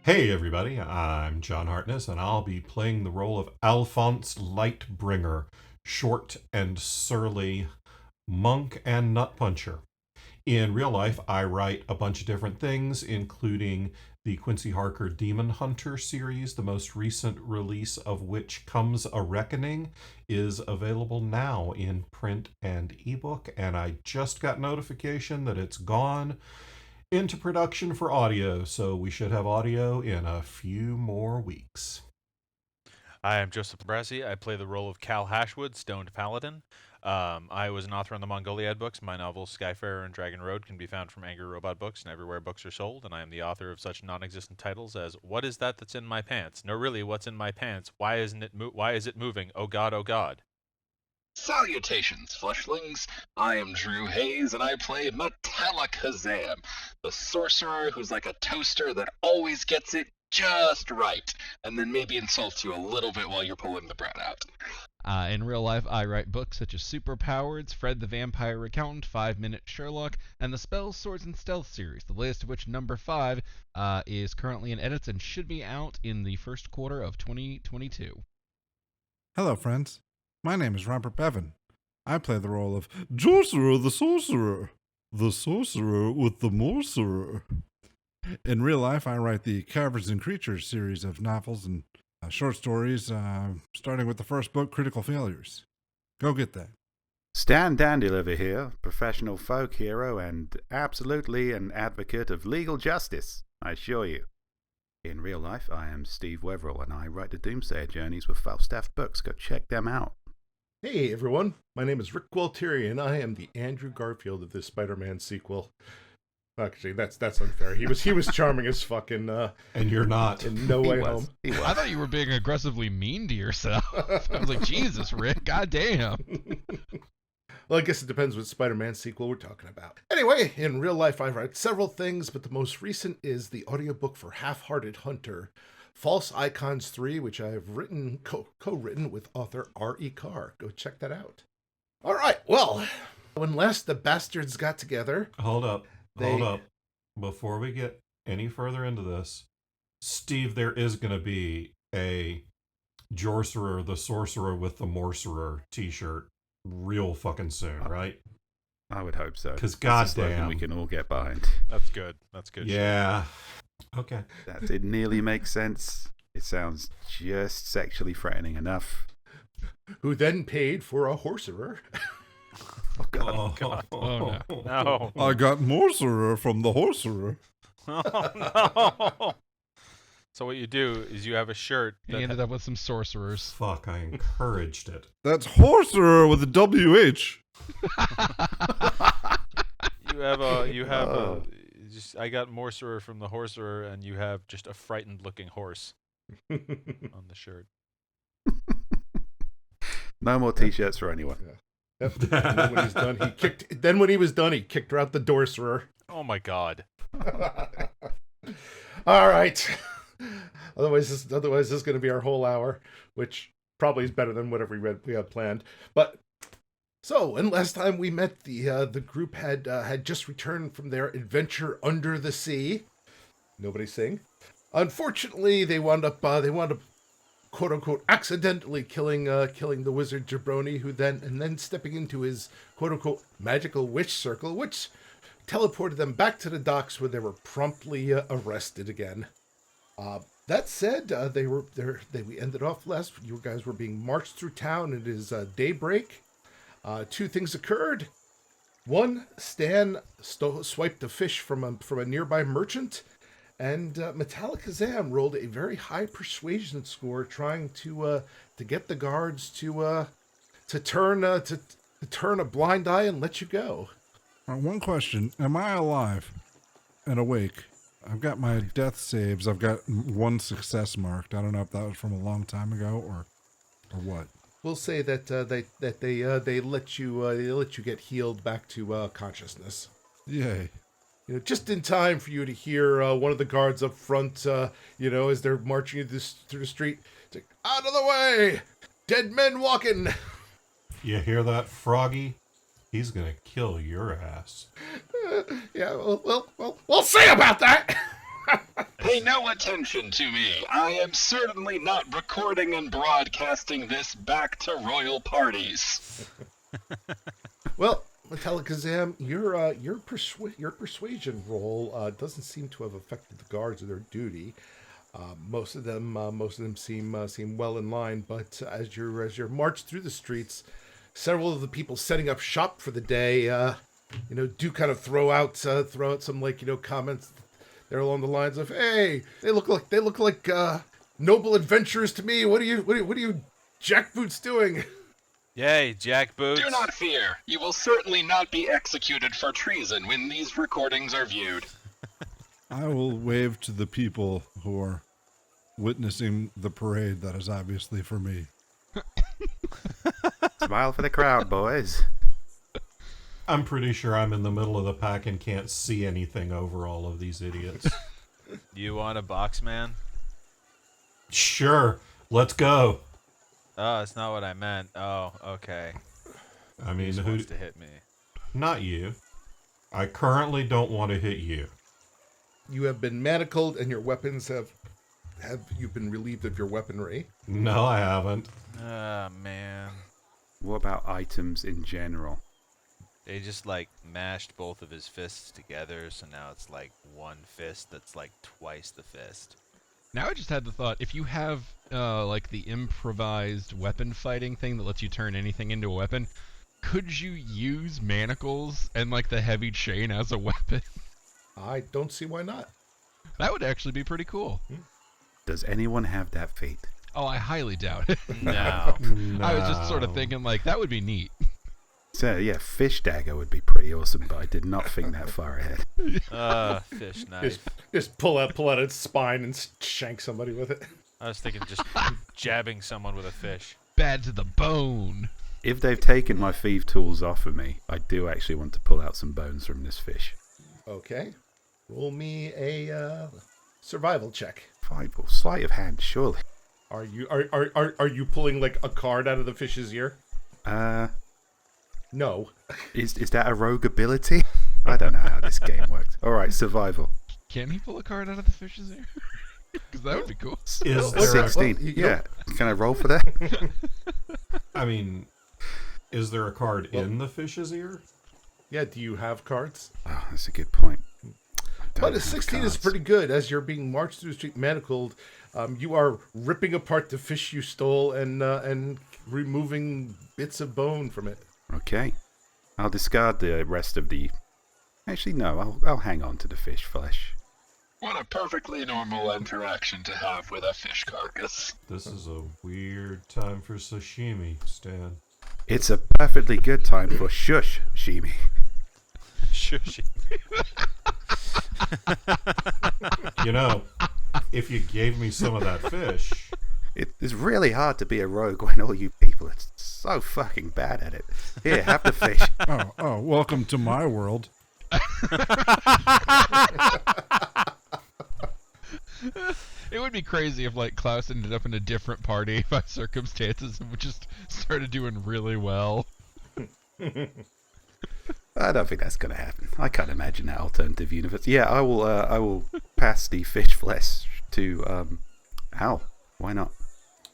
Hey everybody, I'm John Hartness, and I'll be playing the role of Alphonse Lightbringer, short and surly monk and nut puncher. In real life, I write a bunch of different things, including the Quincy Harker Demon Hunter series, the most recent release of which, Comes a Reckoning, is available now in print and ebook, and I just got notification that it's gone into production for audio, so we should have audio in a few more weeks. I am Joseph Brassi. I play the role of Cal Hashwood, Stoned Paladin. I was an author on the Mongoliad books. My novels Skyfarer and Dragon Road can be found from Angry Robot Books and everywhere books are sold, and I am the author of such non-existent titles as What Is That That's in My Pants? No, really, what's in my pants? Why is it moving? Oh God, oh God. Salutations, fleshlings! I am Drew Hayes, and I play Metalikazam, the sorcerer who's like a toaster that always gets it just right, and then maybe insults you a little bit while you're pulling the bread out. In real life, I write books such as Superpowers, Fred the Vampire Accountant, 5 Minute Sherlock, and the Spells, Swords, and Stealth series, the latest of which, number 5, is currently in edits and should be out in the first quarter of 2022. Hello, friends. My name is Robert Bevan. I play the role of Jorcerer the Sorcerer with the Morcerer. In real life, I write the Caverns and Creatures series of novels and short stories, starting with the first book, Critical Failures. Go get that. Stan Dandeliver here, professional folk hero and absolutely an advocate of legal justice, I assure you. In real life, I am Steve Weverill, and I write the Doomsayer Journeys with Falstaff Books. Go check them out. Hey everyone, my name is Rick Gualtieri, and I am the Andrew Garfield of this Spider-Man sequel. Actually, that's unfair. He was charming as fucking. And you're not. In No Way Home. I thought you were being aggressively mean to yourself. I was like, Jesus, Rick, goddamn. Well, I guess it depends what Spider-Man sequel we're talking about. Anyway, in real life, I write several things, but the most recent is the audiobook for Half-Hearted Hunter, False Icons 3, which I have written, co-written with author R.E. Carr. Go check that out. All right, well, when last the bastards got together... Hold up. Before we get any further into this, Steve, there is going to be a Jorcerer the Sorcerer with the Morcerer t-shirt real fucking soon, right? I would hope so. Because goddamn, goddamn, we can all get behind. That's good. That's good. Yeah. Okay. That did nearly make sense. It sounds just sexually threatening enough. Who then paid for a horserer. Oh, God. Oh, God. Oh, No. I got Morcerer from the Horserer. Oh, no. So what you do is you have a shirt He that ended up with some sorcerers. fuck, I encouraged it. That's Horserer with a WH. I got Morcerer from the Horserer, and you have just a frightened looking horse on the shirt. No more t-shirts for anyone. Yeah. Yep. And then when he was done, he kicked her out the Dorcerer. Oh my God. All right. Otherwise, this is going to be our whole hour, which probably is better than whatever we had planned. But so, when last time we met, the group had just returned from their adventure under the sea. Nobody sing. Unfortunately, they wound up quote unquote accidentally killing the wizard Jabroni, who then stepping into his quote unquote magical witch circle, which teleported them back to the docks, where they were promptly arrested again. That said, we ended off last. You guys were being marched through town. It is daybreak. Two things occurred. One, Stan swiped a fish from a nearby merchant, and Metalikazam rolled a very high persuasion score, trying to get the guards to turn a blind eye and let you go. One question. Am I alive and awake? I've got my death saves. I've got one success marked. I don't know if that was from a long time ago or what. We'll say that they let you get healed back to consciousness. Yay. Just in time for you to hear one of the guards up front, as they're marching you through the street, it's like, out of the way! Dead men walking! You hear that, Froggy? He's gonna kill your ass. Yeah, well, we'll see about that! Pay no attention to me. I am certainly not recording and broadcasting this back to royal parties. Well, Metalikazam, your persuasion roll doesn't seem to have affected the guards of their duty. Most of them seem well in line. But as you're marched through the streets, several of the people setting up shop for the day, do kind of throw out some comments. They're along the lines of, "Hey, they look like noble adventurers to me. What are you jackboots doing?" Yay, jackboots. Do not fear. You will certainly not be executed for treason when these recordings are viewed. I will wave to the people who are witnessing the parade that is obviously for me. Smile for the crowd, boys. I'm pretty sure I'm in the middle of the pack and can't see anything over all of these idiots. You want a box, man? Sure, let's go. Oh, that's not what I meant. Oh, okay. I mean, Who who? wants to hit me? Not you. I currently don't want to hit you. You have been manacled, and your weapons have you've been relieved of your weaponry. No, I haven't. Ah, man. What about items in general? They just, mashed both of his fists together, so now it's, one fist that's, twice the fist. Now I just had the thought, if you have, the improvised weapon fighting thing that lets you turn anything into a weapon, could you use manacles and, the heavy chain as a weapon? I don't see why not. That would actually be pretty cool. Does anyone have that feat? Oh, I highly doubt it. No. I was just sort of thinking, that would be neat. So, yeah, fish dagger would be pretty awesome, but I did not think that far ahead. Fish knife. Just pull out its spine and shank somebody with it. I was thinking just jabbing someone with a fish. Bad to the bone. If they've taken my thief tools off of me, I do actually want to pull out some bones from this fish. Okay. Roll me a survival check. Survival, sleight of hand, surely. Are you pulling a card out of the fish's ear? No. Is that a rogue ability? I don't know how this game works. All right, survival. Can he pull a card out of the fish's ear? Because that would be cool. Is there 16. Yeah. Can I roll for that? is there a card in the fish's ear? Yeah. Do you have cards? Oh, that's a good point. But a 16 is pretty good. As you're being marched through the street manacled, you are ripping apart the fish you stole and removing bits of bone from it. Okay. I'll discard the rest of the... Actually, no. I'll hang on to the fish flesh. What a perfectly normal interaction to have with a fish carcass. This is a weird time for sashimi, Stan. It's a perfectly good time for shush, Shimi. Shush. If you gave me some of that fish... It is really hard to be a rogue when all you people are so fucking bad at it. Here, have the fish. Oh, welcome to my world. It would be crazy if Klaus ended up in a different party by circumstances and just started doing really well. I don't think that's going to happen. I can't imagine that alternative universe. Yeah, I will pass the fish flesh to Al. Why not?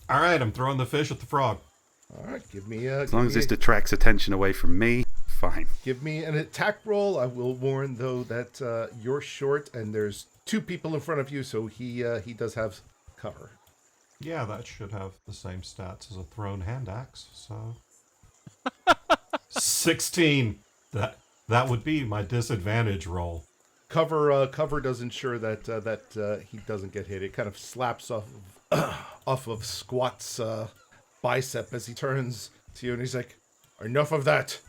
All right, I'm throwing the fish at the frog. All right, give me as long as this detracts attention away from me, fine. Give me an attack roll. I will warn though that you're short and there's two people in front of you, so he does have cover. Yeah, that should have the same stats as a thrown hand axe. So 16. That would be my disadvantage roll. Cover does ensure that he doesn't get hit. It kind of slaps off of Squat's bicep as he turns to you, and he's like, "Enough of that."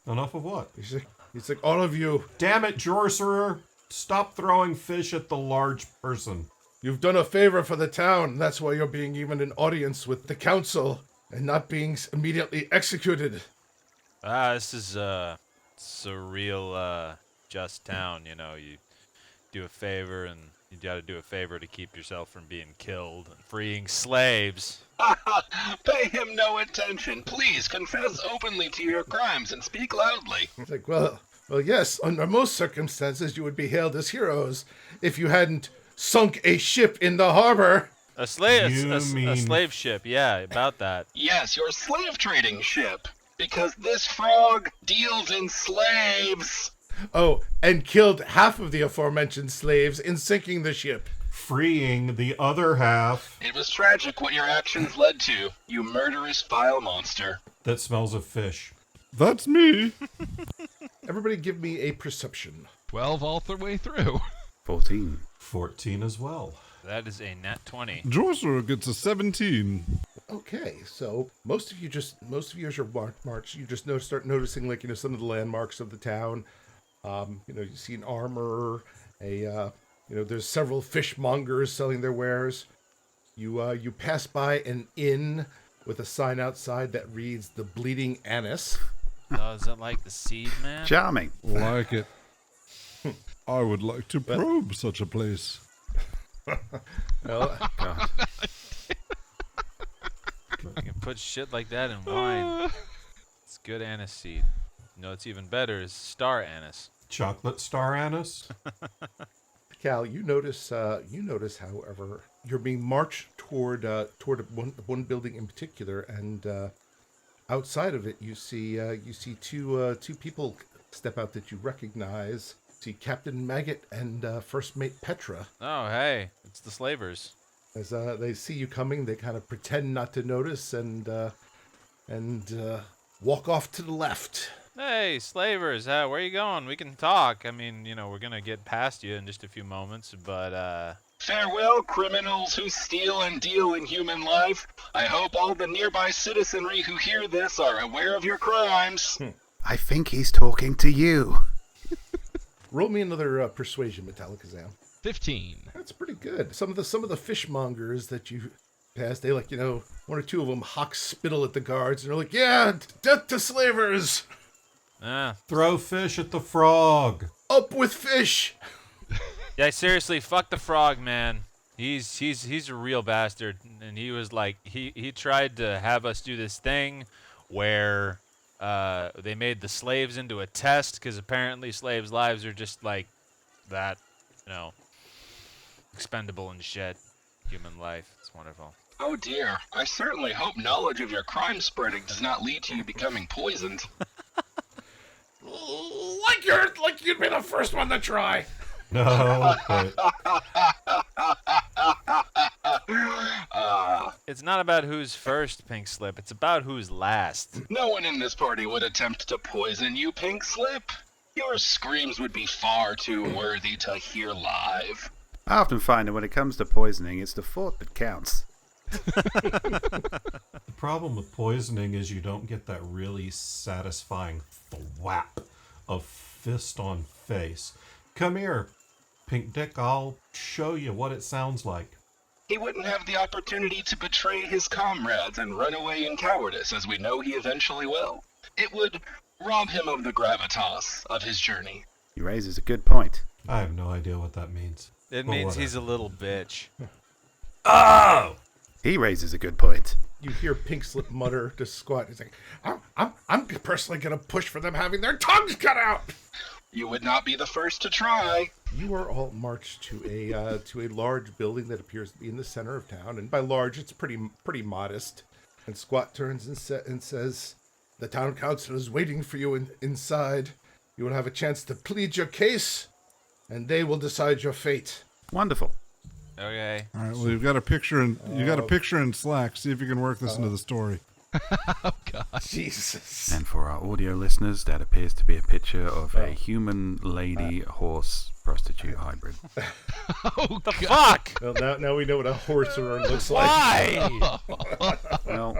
Enough of what? He's like, "All of you, Damn it, Jorcerer! Stop throwing fish at the large person." you've done a favor for the town. That's why you're being given an audience with the council and not being immediately executed." This is it's a real just town. You do a favor and you got to do a favor to keep yourself from being killed and freeing slaves. Pay him no attention. Please confess openly to your crimes and speak loudly. He's like, "Well, Well, yes, under most circumstances, you would be hailed as heroes if you hadn't sunk a ship in the harbor. A slave, You a mean- slave ship. Yeah, about that. Yes, your slave trading ship. Because this frog deals in slaves. Oh, and killed half of the aforementioned slaves in sinking the ship. Freeing the other half It was tragic what your actions led to, you murderous vile monster. that smells of fish. That's me. Everybody give me a perception. 12 all the way through. 14. 14 as well. That is a nat 20. Sorcerer gets a 17. Okay, so most of you as your march, you just start noticing some of the landmarks of the town. You see an armorer, there's several fishmongers selling their wares. You pass by an inn with a sign outside that reads "The Bleeding Anise." Oh, is it like the seed, man? Charming. Like it. I would like to probe such a place. Well, God. You can put shit like that in wine. It's good anise seed. You know what's even better is star anise. Chocolate star anise? Cal, you notice, however, you're being marched toward one building in particular, and outside of it, you see two people step out that you recognize. See Captain Maggot and First Mate Petra. Oh, hey, it's the slavers. As they see you coming, they kind of pretend not to notice and walk off to the left. Hey, slavers, where are you going? We can talk. I mean, we're gonna get past you in just a few moments, but Farewell, criminals who steal and deal in human life. I hope all the nearby citizenry who hear this are aware of your crimes. I think he's talking to you. Roll me another persuasion, Metalikazam. 15. That's pretty good. Some of the fishmongers that you passed, they one or two of them hawk spittle at the guards, and they're like, "Yeah, death to slavers! Throw fish at the frog. Up with fish!" yeah, seriously, fuck the frog, man. He's a real bastard, and he was like, he tried to have us do this thing where they made the slaves into a test, because apparently slaves' lives are just like that, expendable and shit. Human life. It's wonderful. Oh dear, I certainly hope knowledge of your crime spreading does not lead to you becoming poisoned. Like you'd be the first one to try. No, but It's not about who's first, Pink Slip. It's about who's last. No one in this party would attempt to poison you, Pink Slip. Your screams would be far too worthy to hear live. I often find that when it comes to poisoning, it's the thought that counts. the problem with poisoning is you don't get that really satisfying thwap of fist on face. Come here, Pink Dick, I'll show you what it sounds like. He wouldn't have the opportunity to betray his comrades and run away in cowardice, as we know he eventually will. It would rob him of the gravitas of his journey. He raises a good point. I have no idea what that means. It Well, means whatever. he's a little bitch. Oh! He raises a good point. You hear Pink Slip mutter to Squat. He's like, I'm personally gonna push for them having their tongues cut out. You would not be the first to try. You are all marched to a large building that appears to be in the center of town, and by large, it's pretty modest. And Squat turns and says, "The town council is waiting for you inside. You will have a chance to plead your case, and they will decide your fate." Wonderful. Okay. All right. Well, you've got a picture in Slack. See if you can work this into the story. Oh, God. Jesus. And for our audio listeners, that appears to be a picture of a human lady horse prostitute hybrid. Oh, The God. fuck? Well, now we know what a horserer looks like. Why? Well,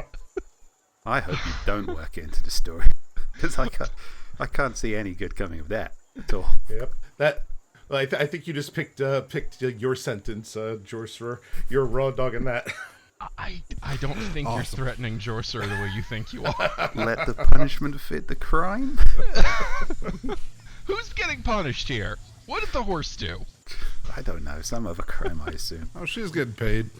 I hope you don't work into the story, because I can't see any good coming of that at all. Yep. Well, I think you just picked your sentence, Jorcerer. You're raw dogging that. I don't think you're threatening Jorcer the way you think you are. Let the punishment fit the crime. Who's getting punished here? What did the horse do? I don't know. Some other crime, I assume. Oh, she's getting paid.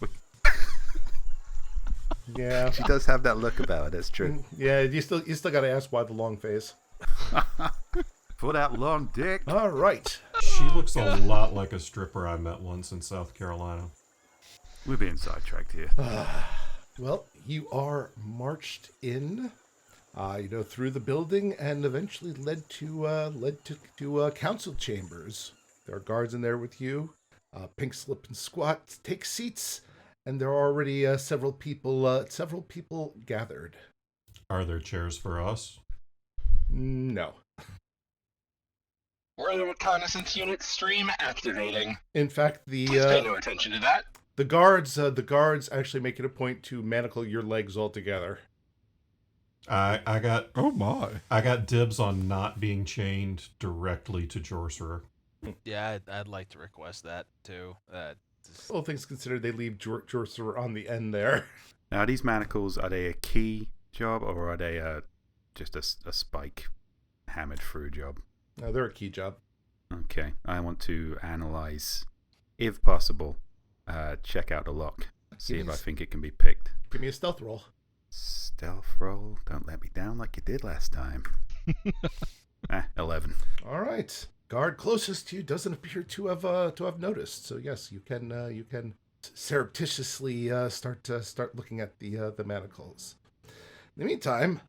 Yeah. She does have that look about her. That's true. Yeah. You still got to ask why the long face. For that long dick. All right. She looks a lot like a stripper I met once in South Carolina. We're being sidetracked here. Well, you are marched in, through the building and eventually led to council chambers. There are guards in there with you. Pink Slip and Squat take seats, and there are already several people gathered. Are there chairs for us? No. Were the reconnaissance unit stream activating? In fact, Please pay no attention to that. the guards actually make it a point to manacle your legs all together. I got Oh my. I got dibs on not being chained directly to Jorcerer. Yeah, I'd like to request that too. All things considered, they leave Jorcerer on the end there. Now, are these manacles, are they a key job or are they just a spike hammered through job? They're a key job. Okay, I want to analyze, if possible, check out the lock, see if I think it can be picked. Give me a stealth roll. Stealth roll, don't let me down like you did last time. 11. All right. Guard closest to you doesn't appear to have noticed. So yes, you can surreptitiously start looking at the manacles. In the meantime,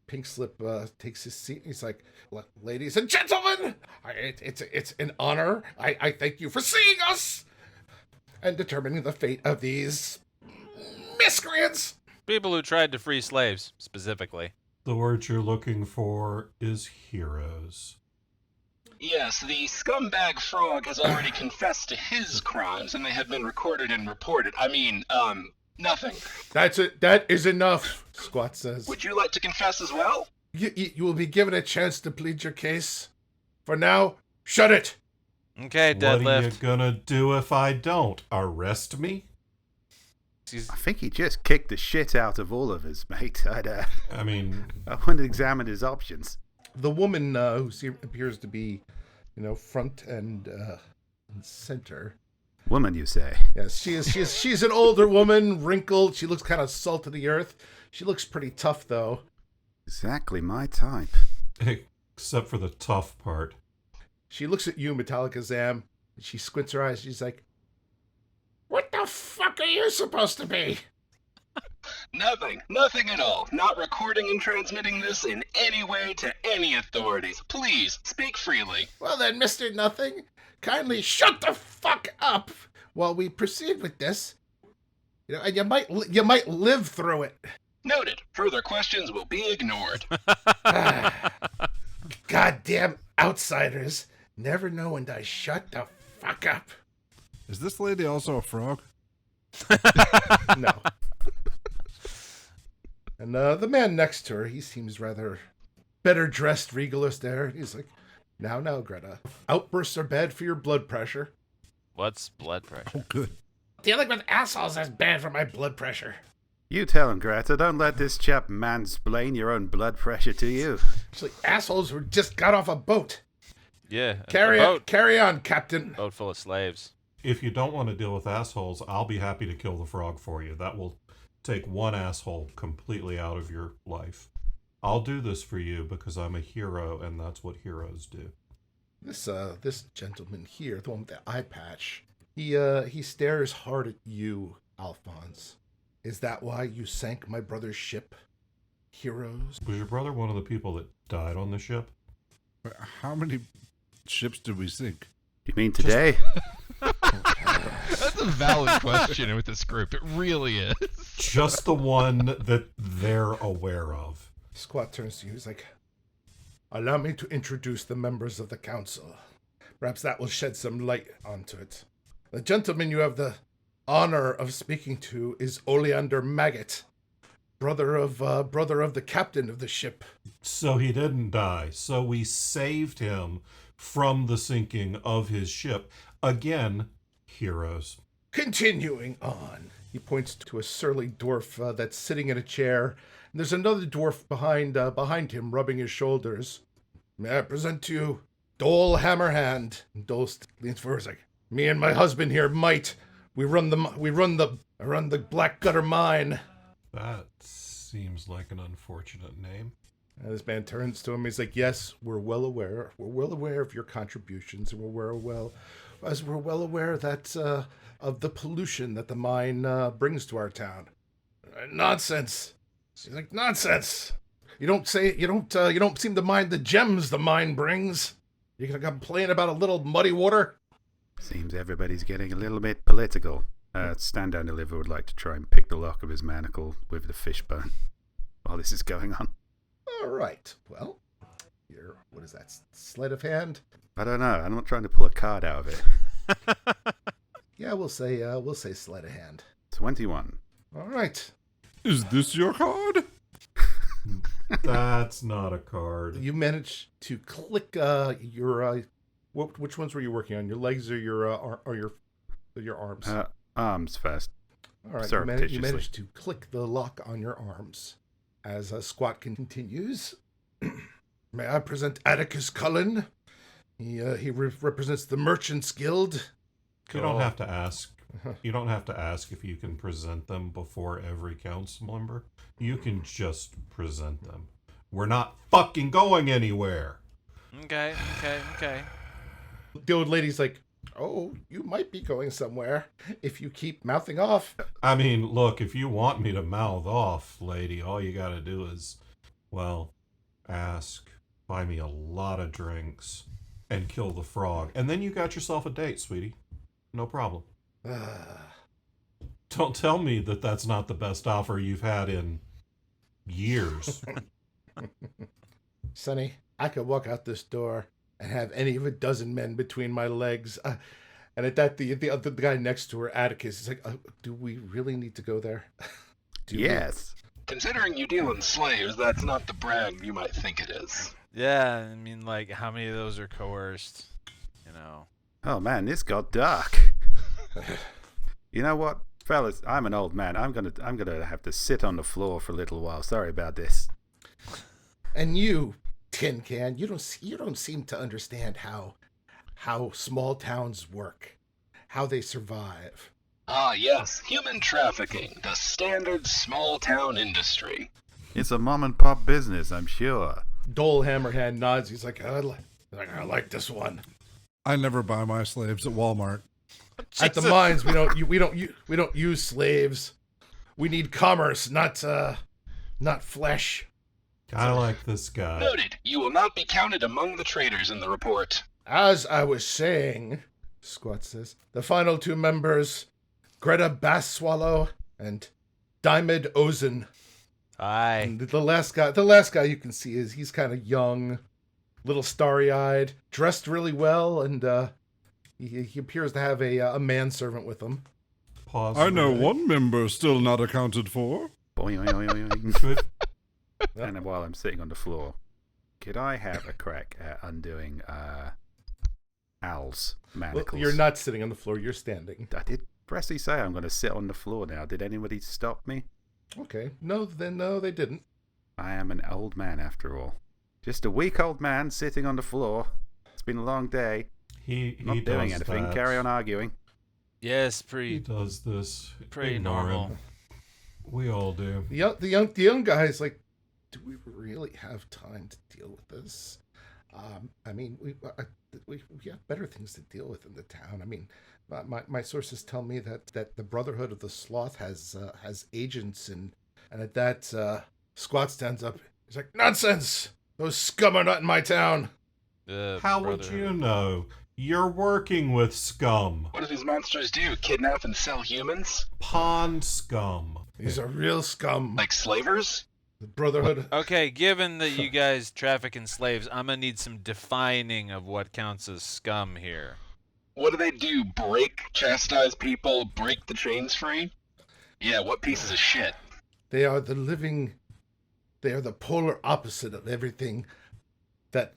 Pink Slip takes his seat. He's like, "Ladies and gentlemen, it's an honor. I thank you for seeing us and determining the fate of these miscreants." People who tried to free slaves, specifically. The word you're looking for is heroes. Yes, the scumbag frog has already confessed to his crimes, and they have been recorded and reported. I mean, nothing. That's it. That is enough. Squat says. Would you like to confess as well? You will be given a chance to plead your case. For now, shut it. Okay, What are you deadlift. gonna do if I don't? Arrest me? I think he just kicked the shit out of all of us, mate. I mean, I want to examine his options. The woman who appears to be, front and center. Woman, you say? Yes, she's an older woman, wrinkled. She looks kind of salt of the earth. She looks pretty tough, though. Exactly my type. except for the tough part. She looks at you, Metalikazam. She squints her eyes. She's like, "What the fuck are you supposed to be?" Nothing at all. Not recording and transmitting this in any way to any authorities. Please, speak freely. Well then, Mr. Nothing, kindly shut the fuck up while we proceed with this. And you might live through it. Noted. Further questions will be ignored. Goddamn outsiders never know when to shut the fuck up. Is this lady also a frog? No. And the man next to her, he seems rather better dressed, regalist there. He's like, now, Greta. Outbursts are bad for your blood pressure. What's blood pressure? Oh, good. Dealing with assholes is bad for my blood pressure. You tell him, Greta. Don't let this chap mansplain your own blood pressure to you. Actually, assholes who just got off a boat. Yeah. Carry on, Captain. Boat full of slaves. If you don't want to deal with assholes, I'll be happy to kill the frog for you. That will take one asshole completely out of your life. I'll do this for you because I'm a hero, and that's what heroes do. This gentleman here, the one with the eye patch, he stares hard at you, Alphonse. Is that why you sank my brother's ship, heroes? Was your brother one of the people that died on the ship? How many ships did we sink? You mean today? That's a valid question with this group. It really is. Just the one that they're aware of. Squat turns to you. He's like, "Allow me to introduce the members of the council. Perhaps that will shed some light onto it. The gentleman you have the honor of speaking to is Oleander Maggot, brother of the captain of the ship." So he didn't die. So we saved him from the sinking of his ship. Again, heroes. Continuing on, he points to a surly dwarf that's sitting in a chair. And there's another dwarf behind him, rubbing his shoulders. "May I present to you Dole Hammerhand?" And Dole leans forward, he's like, "Me and my husband here might. I run the Black Gutter Mine." That seems like an unfortunate name. And this man turns to him. He's like, "Yes, we're well aware. We're well aware of your contributions, and we're well aware that of the pollution that the mine brings to our town." Nonsense. He's like, "Nonsense. You don't seem to mind the gems the mine brings. You're gonna complain about a little muddy water." Seems everybody's getting a little bit political. Stand down deliver would like to try and pick the lock of his manacle with the fishbone while this is going on. All right. Well, what is that? Sleight of hand? I don't know. I'm not trying to pull a card out of it. Yeah, we'll say sleight of hand. 21. All right. Is this your card? That's not a card. You managed to click your which ones were you working on? Your legs or your arms? Arms first. All right. You managed to click the lock on your arms. As Squat continues, may I present Atticus Cullen? He represents the Merchants Guild. You don't have to ask. You don't have to ask if you can present them before every council member. You can just present them. We're not fucking going anywhere. Okay. The old lady's like, "Oh, you might be going somewhere if you keep mouthing off." I mean, look, if you want me to mouth off, lady, all you gotta do is, well, ask, buy me a lot of drinks, and kill the frog. And then you got yourself a date, sweetie. No problem. Don't tell me that that's not the best offer you've had in years. Sonny, I could walk out this door and have any of a dozen men between my legs. And at that, the guy next to her, Atticus, is like, "Do we really need to go there?" Yes. Considering you deal in slaves, that's not the brag you might think it is. Yeah, I mean, like, how many of those are coerced? You know. Oh man, this got dark. You know what, fellas? I'm an old man. I'm gonna have to sit on the floor for a little while. Sorry about this. And you, Tin Can, you don't seem to understand how small towns work, how they survive. Ah, yes, human trafficking, the standard small town industry. It's a mom and pop business, I'm sure. Dole Hammerhand nods. He's like, I like this one. I never buy my slaves at Walmart. At the mines, we don't use slaves. We need commerce, not flesh. I like this guy. Noted, you will not be counted among the traders in the report. As I was saying, Squat says, the final two members, Greta Bass-Swallow and Diamond Ozen. Aye. And the last guy you can see he's kind of young, little starry-eyed, dressed really well, and he appears to have a manservant with him. Pause. I know one member still not accounted for. Boing, oing, oing, oing. Good. And while I'm sitting on the floor, could I have a crack at undoing Al's manacles? Well, you're not sitting on the floor, you're standing. I did pressly say I'm going to sit on the floor now. Did anybody stop me? Okay. No, they didn't. I am an old man after all. Just a weak old man sitting on the floor. It's been a long day. He Not doing does anything. that. Carry on arguing. Yes, He pretty does this. pretty Ignore normal. him. We all do. The young guy's like, do we really have time to deal with this? I mean, we have better things to deal with in the town. I mean, my sources tell me that the Brotherhood of the Sloth has agents, and at that, Squat stands up. He's like, nonsense! Those scum are not in my town. How would you know? You're working with scum. What do these monsters do? Kidnap and sell humans? Pond scum. These are real scum. Like slavers? The Brotherhood. Okay, given that you guys traffic in slaves, I'm gonna need some defining of what counts as scum here. What do they do? Break, chastise people, break the chains free? Yeah, what pieces of shit? They are the polar opposite of everything that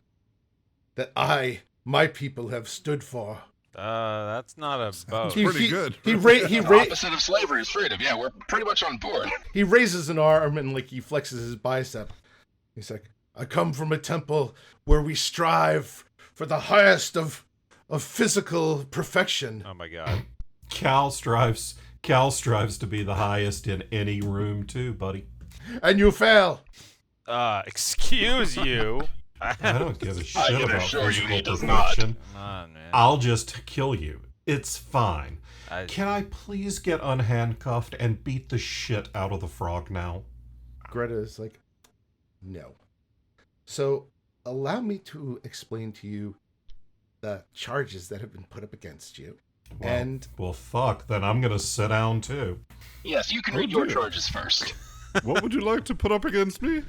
my people have stood for. That's not a boat. Pretty good. The opposite of slavery is freedom. Yeah, we're pretty much on board. He raises an arm and he flexes his bicep. He's like, I come from a temple where we strive for the highest of physical perfection. Oh my god. Cal strives to be the highest in any room too, buddy. And you fail. Excuse you. I don't give a shit I can about assure you physical he does not. perfection. Come on, man. I'll just kill you. It's fine. I- Can I please get unhandcuffed and beat the shit out of the frog now? Greta is like, no. So allow me to explain to you the charges that have been put up against you. Well, And well, fuck. Then I'm gonna sit down too. Yes, you can Oh, read your dear. charges first. What would you like to put up against me?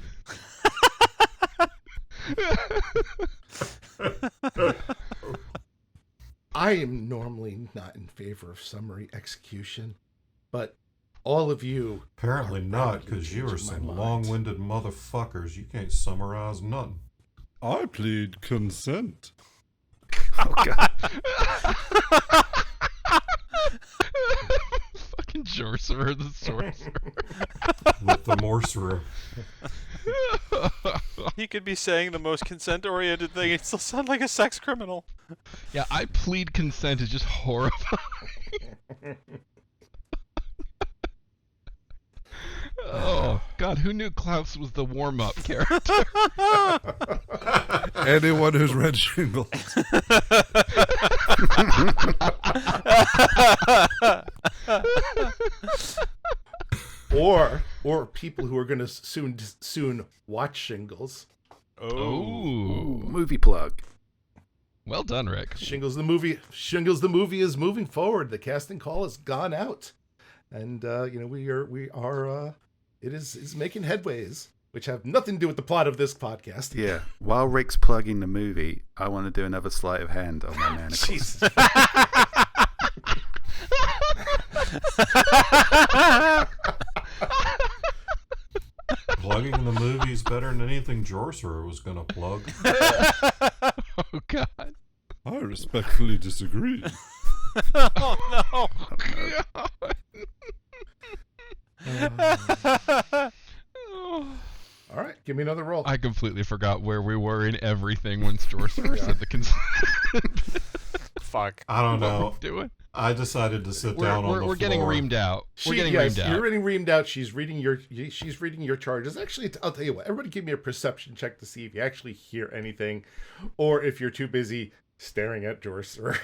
I am normally not in favor of summary execution, but all of you Apparently are not, rapidly because you are changing my some mind. long-winded motherfuckers. You can't summarize nothing. I plead consent. Oh, God. Fucking Jorcerer the Sorcerer. With the morcerer. He could be saying the most consent-oriented thing and still sound like a sex criminal. Yeah, I plead consent is just horrifying. Oh, God, who knew Klaus was the warm-up character? Anyone who's read Shingles. or people who are going to soon watch Shingles. Oh. Movie plug. Well done, Rick. Shingles the movie is moving forward. The casting call has gone out, and it is making headways, which have nothing to do with the plot of this podcast. Yeah. While Rick's plugging the movie, I want to do another sleight of hand on my manacles. Jesus. Plugging the movie's better than anything Jorcerer was gonna plug. Oh, God. I respectfully disagree. Oh, Oh. All right, give me another roll. I completely forgot where we were in everything when Sorcerer said the consent. no. Fuck. I don't What know. we're doing. I decided to sit down on the We're getting floor. reamed out. We're getting Yes, reamed you're out. getting reamed out. She's reading your charges. Actually, I'll tell you what. Everybody, give me a perception check to see if you actually hear anything, or if you're too busy staring at Jorcerer.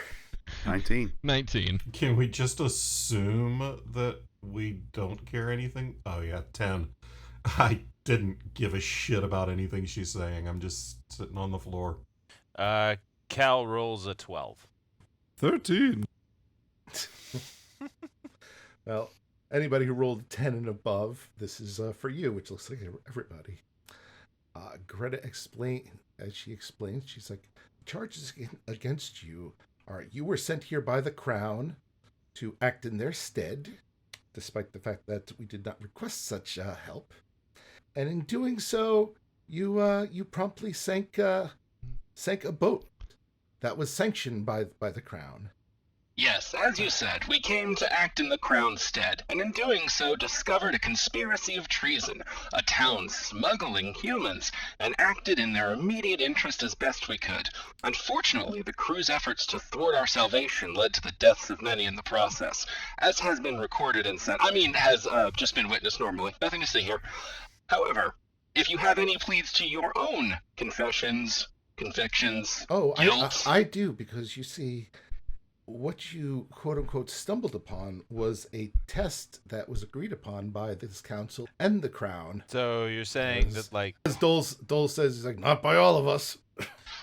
19. 19. Can we just assume that we don't care anything? Oh yeah, 10. I didn't give a shit about anything she's saying. I'm just sitting on the floor. Cal rolls a 12. 13. Well, anybody who rolled 10 and above, this is for you, which looks like everybody. Greta explains, she's like, charges against you are you were sent here by the Crown to act in their stead, despite the fact that we did not request such help. And in doing so, you promptly sank a boat that was sanctioned by the Crown. Yes, as you said, we came to act in the Crown's stead, and in doing so discovered a conspiracy of treason, a town smuggling humans, and acted in their immediate interest as best we could. Unfortunately, the crew's efforts to thwart our salvation led to the deaths of many in the process, as has been recorded and has just been witnessed normally. Nothing to see here. However, if you have any pleas to your own confessions, convictions, Oh, guilt... I do, because you see, what you quote-unquote stumbled upon was a test that was agreed upon by this council and the Crown. So you're saying Yes. that, like... As Dole says, he's like, not by all of us.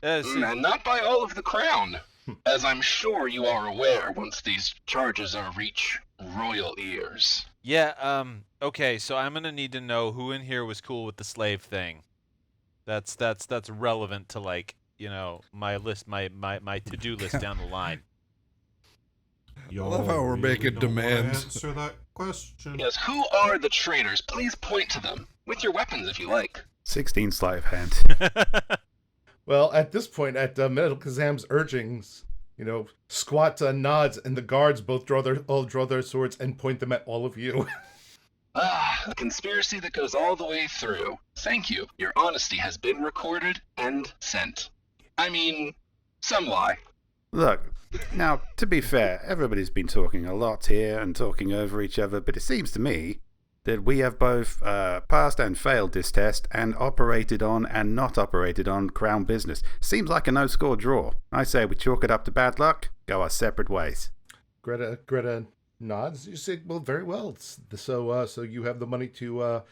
And not by all of the Crown, as I'm sure you are aware once these charges reach royal ears. Yeah, okay, so I'm gonna need to know who in here was cool with the slave thing. That's relevant to, like, you know, my list, my to-do list down the line. Y'all love how we're making don't wanna demands. Answer that question. Yes, who are the traitors? Please point to them, with your weapons if you like. 16 sleight of hand. Well, at this point, at Metalikazam's urgings, Squat nods, and the guards both draw their swords and point them at all of you. A conspiracy that goes all the way through. Thank you. Your honesty has been recorded and sent. I mean, some lie. Look, now, to be fair, everybody's been talking a lot here and talking over each other, but it seems to me that we have both passed and failed this test and operated on and not operated on Crown business. Seems like a no-score draw. I say we chalk it up to bad luck, go our separate ways. Greta nods. You say, well, very well. So you have the money to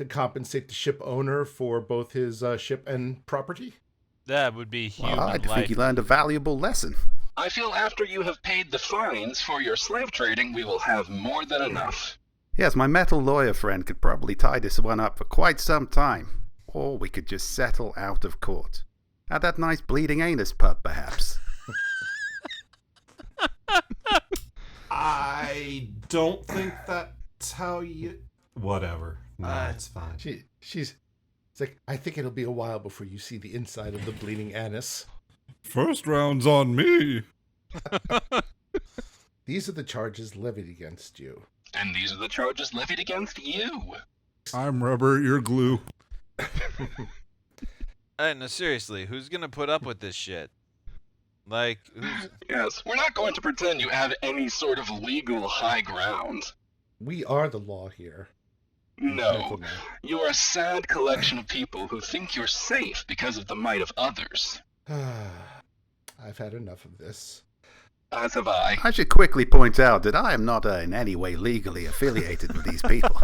compensate the ship owner for both his ship and property? That would be human Well, I think life. he learned a valuable lesson. I feel after you have paid the fines for your slave trading, we will have more than enough. Yes, my metal lawyer friend could probably tie this one up for quite some time. Or we could just settle out of court. At that nice bleeding anus pub, perhaps. I don't think that's how you... Whatever. No, it's fine. It's like, I think it'll be a while before you see the inside of the bleeding anus. First round's on me. These are the charges levied against you. And these are the charges levied against you. I'm rubber, you're glue. Hey, no, seriously, who's gonna put up with this shit? Like, who's... Yes, we're not going to pretend you have any sort of legal high ground. We are the law here. No, Gentlemen. you are a sad collection of people who think you're safe because of the might of others. I've had enough of this. As have I. I should quickly point out that I am not in any way legally affiliated with these people.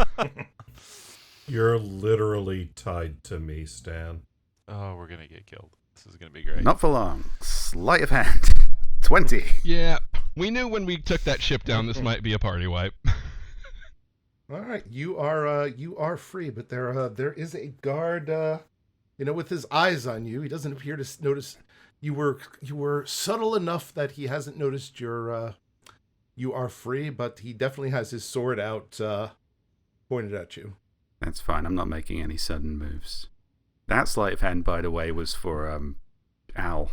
You're literally tied to me, Stan. Oh, we're gonna get killed. This is gonna be great. Not for long. Sleight of hand. 20. Yeah, we knew when we took that ship down this might be a party wipe. All right, you are free, but there is a guard, with his eyes on you. He doesn't appear to notice. You were subtle enough that he hasn't noticed you are free, but he definitely has his sword out, pointed at you. That's fine. I'm not making any sudden moves. That sleight of hand, by the way, was for Al.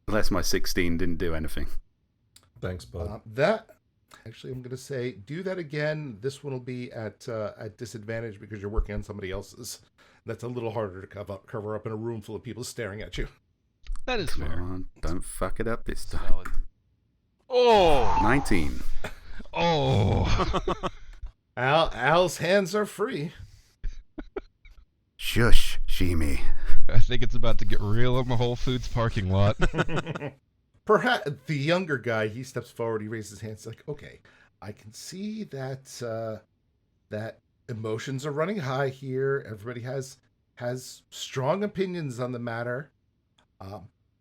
Unless my 16 didn't do anything. Thanks, bud. Actually, I'm going to say, do that again. This one will be at disadvantage because you're working on somebody else's. That's a little harder to cover up in a room full of people staring at you. That is Come fair. on, don't fuck it up this time. Solid. Oh! 19. Oh. Al's hands are free. Shush, Shimi. I think it's about to get real in the Whole Foods parking lot. Perhaps the younger guy, he steps forward, he raises his hands like, okay, I can see that that emotions are running high here. Everybody has strong opinions on the matter.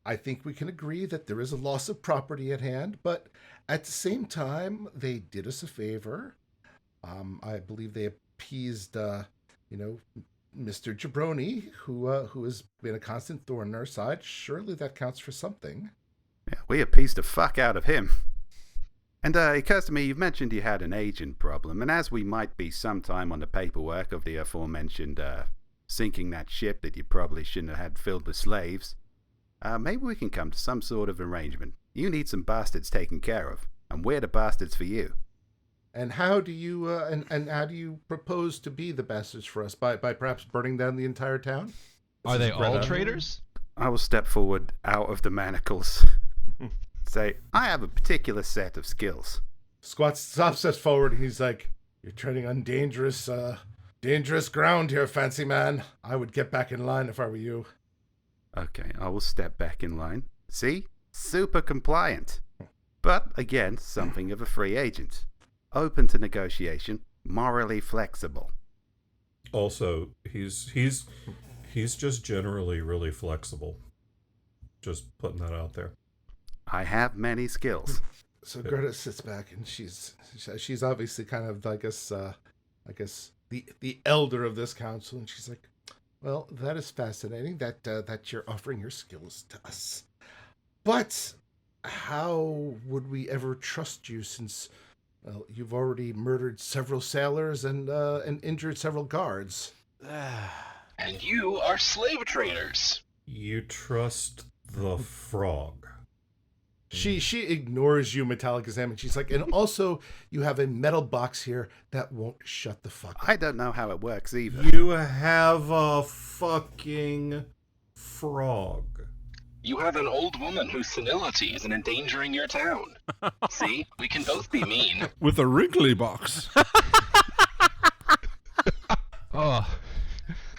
I think we can agree that there is a loss of property at hand, but at the same time, they did us a favor. I believe they appeased, Mr. Jabroni, who has been a constant thorn in our side. Surely that counts for something. Yeah, we appeased the fuck out of him. And it occurs to me, you've mentioned you had an agent problem, and as we might be sometime on the paperwork of the aforementioned sinking that ship that you probably shouldn't have had filled with slaves, maybe we can come to some sort of arrangement. You need some bastards taken care of, and we're the bastards for you. And how do you and how do you propose to be the bastards for us? By perhaps burning down the entire town? Are This they is Greta. all traitors? I will step forward out of the manacles. Say, I have a particular set of skills. Squat steps forward and he's like, "You're treading on dangerous ground here, fancy man. I would get back in line if I were you." Okay, I will step back in line. See? Super compliant. But, again, something of a free agent. Open to negotiation, morally flexible. Also, he's just generally really flexible. Just putting that out there. I have many skills. So Greta sits back and she's obviously kind of I guess the elder of this council, and she's like, "Well, that is fascinating that you're offering your skills to us, but how would we ever trust you since, well, you've already murdered several sailors and injured several guards?" And you are slave traders. You trust the frog. She ignores you, Metalikazam, and she's like, "And also, you have a metal box here that won't shut the fuck up." I don't know how it works either. You have a fucking frog. You have an old woman whose senility is endangering your town. See, we can both be mean. With a wrinkly box. Oh,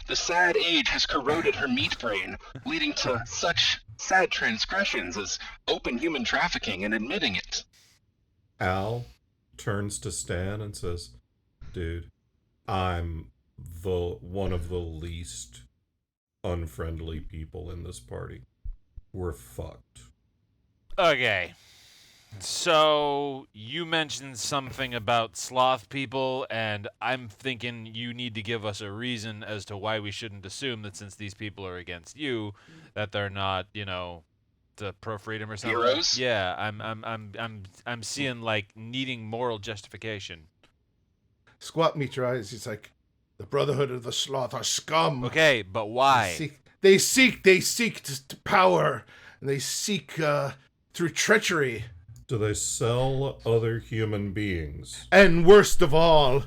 The sad age has corroded her meat brain, leading to such sad transgressions as open human trafficking and admitting it. Al turns to Stan and says, "Dude, I'm the one of the least unfriendly people in this party. We're fucked." Okay. So you mentioned something about sloth people, and I'm thinking you need to give us a reason as to why we shouldn't assume that since these people are against you, that they're not, the pro freedom or something. Heroes? Yeah, I'm seeing like needing moral justification. Squat meets your eyes. He's like, the Brotherhood of the Sloth are scum. Okay, but why? They seek to power, and they seek through treachery. Do they sell other human beings? And worst of all,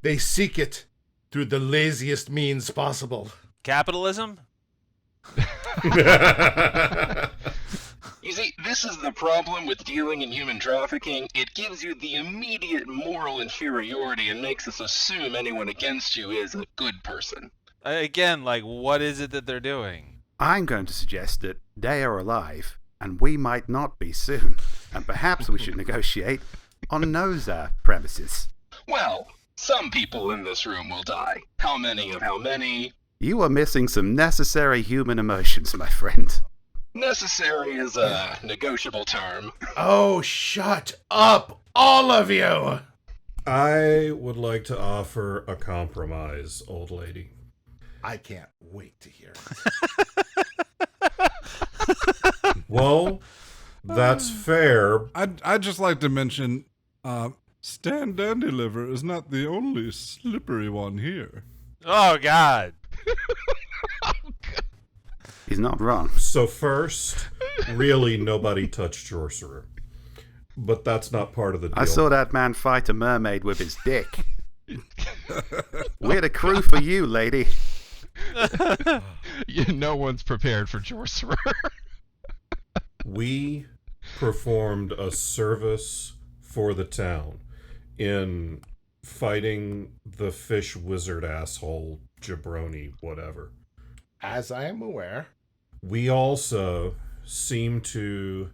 they seek it through the laziest means possible. Capitalism? You see, this is the problem with dealing in human trafficking. It gives you the immediate moral inferiority and makes us assume anyone against you is a good person. Again, like, what is it that they're doing? I'm going to suggest that they are alive, and we might not be soon. And perhaps we should negotiate on those premises. Well, some people in this room will die. How many of how many? You are missing some necessary human emotions, my friend. Necessary is a negotiable term. Oh, shut up, all of you! I would like to offer a compromise, old lady. I can't wait to hear it. Well, that's fair. I'd just like to mention, Stan Dandyliver is not the only slippery one here. Oh, God. He's not wrong. So first, really nobody touched Sorcerer. But that's not part of the deal. I saw that man fight a mermaid with his dick. We're the crew for you, lady. No one's prepared for Sorcerer. We performed a service for the town in fighting the fish wizard asshole, jabroni, whatever. As I am aware. We also seem to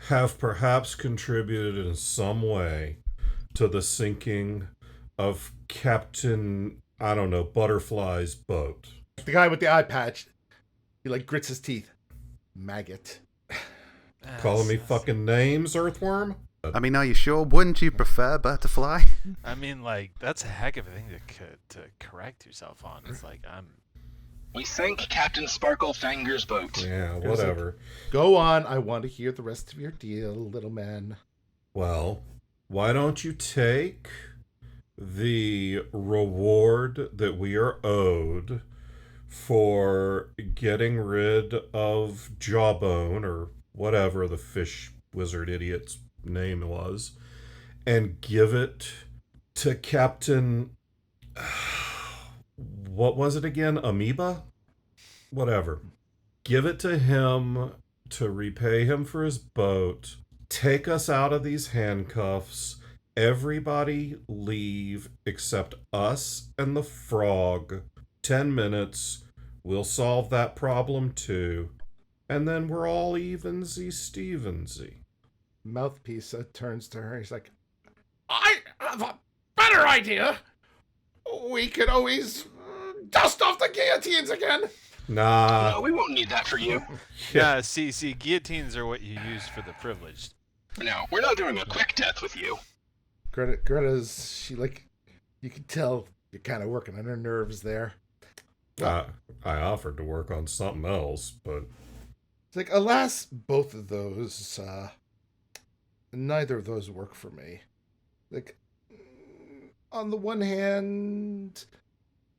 have perhaps contributed in some way to the sinking of Captain, I don't know, Butterfly's boat. The guy with the eye patch, he like grits his teeth. Maggot. Calling me fucking names, Earthworm? I mean, are you sure? Wouldn't you prefer Butterfly? I mean, like, that's a heck of a thing to correct yourself on. It's like, We sank Captain Sparklefinger's boat. Yeah, whatever. Go on, I want to hear the rest of your deal, little man. Well, why don't you take the reward that we are owed for getting rid of Jawbone, or whatever the fish wizard idiot's name was, and give it to Captain... what was it again? Amoeba? Whatever. Give it to him to repay him for his boat. Take us out of these handcuffs. Everybody leave except us and the frog. 10 minutes. We'll solve that problem too. And then we're all evensy Stevensy. Mouthpiece turns to her. He's like, I have a better idea. We could always dust off the guillotines again. Nah. No, we won't need that for you. yeah, see, guillotines are what you use for the privileged. No, we're not doing a quick death with you. Greta's, she like, you can tell you're kind of working on her nerves there. I offered to work on something else, but... It's like, alas, both of those, neither of those work for me. Like, on the one hand,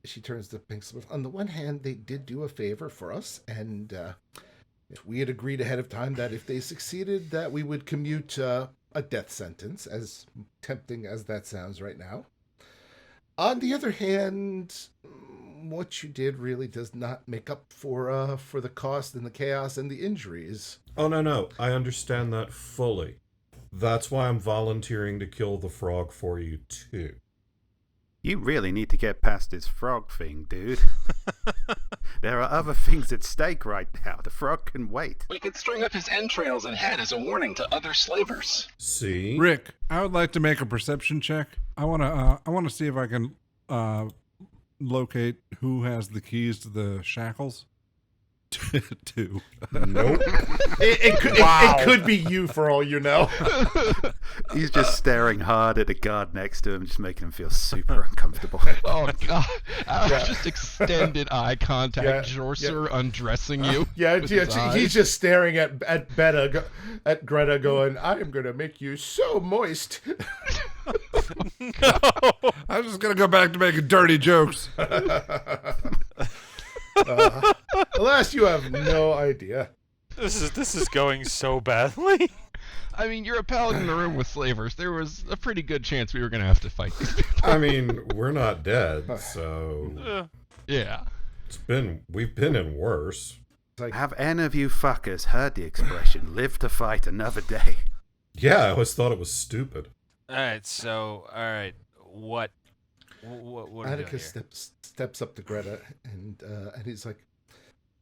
she turns to Pink Smith. On the one hand, they did do a favor for us, and we had agreed ahead of time that if they succeeded, that we would commute a death sentence, as tempting as that sounds right now. On the other hand, what you did really does not make up for the cost and the chaos and the injuries. Oh, no. I understand that fully. That's why I'm volunteering to kill the frog for you, too. You really need to get past this frog thing, dude. There are other things at stake right now. The frog can wait. We could string up his entrails and head as a warning to other slavers. See? Rick, I would like to make a perception check. I wanna see if I can locate who has the keys to the shackles. 2. Nope. It could be you for all you know. He's just staring hard at the guard next to him, just making him feel super uncomfortable. Oh god! Just extended eye contact. Yeah, Jorser undressing you. with his He's eyes. just staring at at Greta, going, "I am gonna make you so moist." I'm just gonna go back to making dirty jokes. Alas, you have no idea. This is going so badly. I mean, you're a paladin in a room with slavers. There was a pretty good chance we were gonna have to fight these people. I mean, we're not dead, so Yeah. we've been in worse. Have any of you fuckers heard the expression, live to fight another day? Yeah, I always thought it was stupid. Alright, so, what are we doing Atticus here? steps up to Greta and he's like,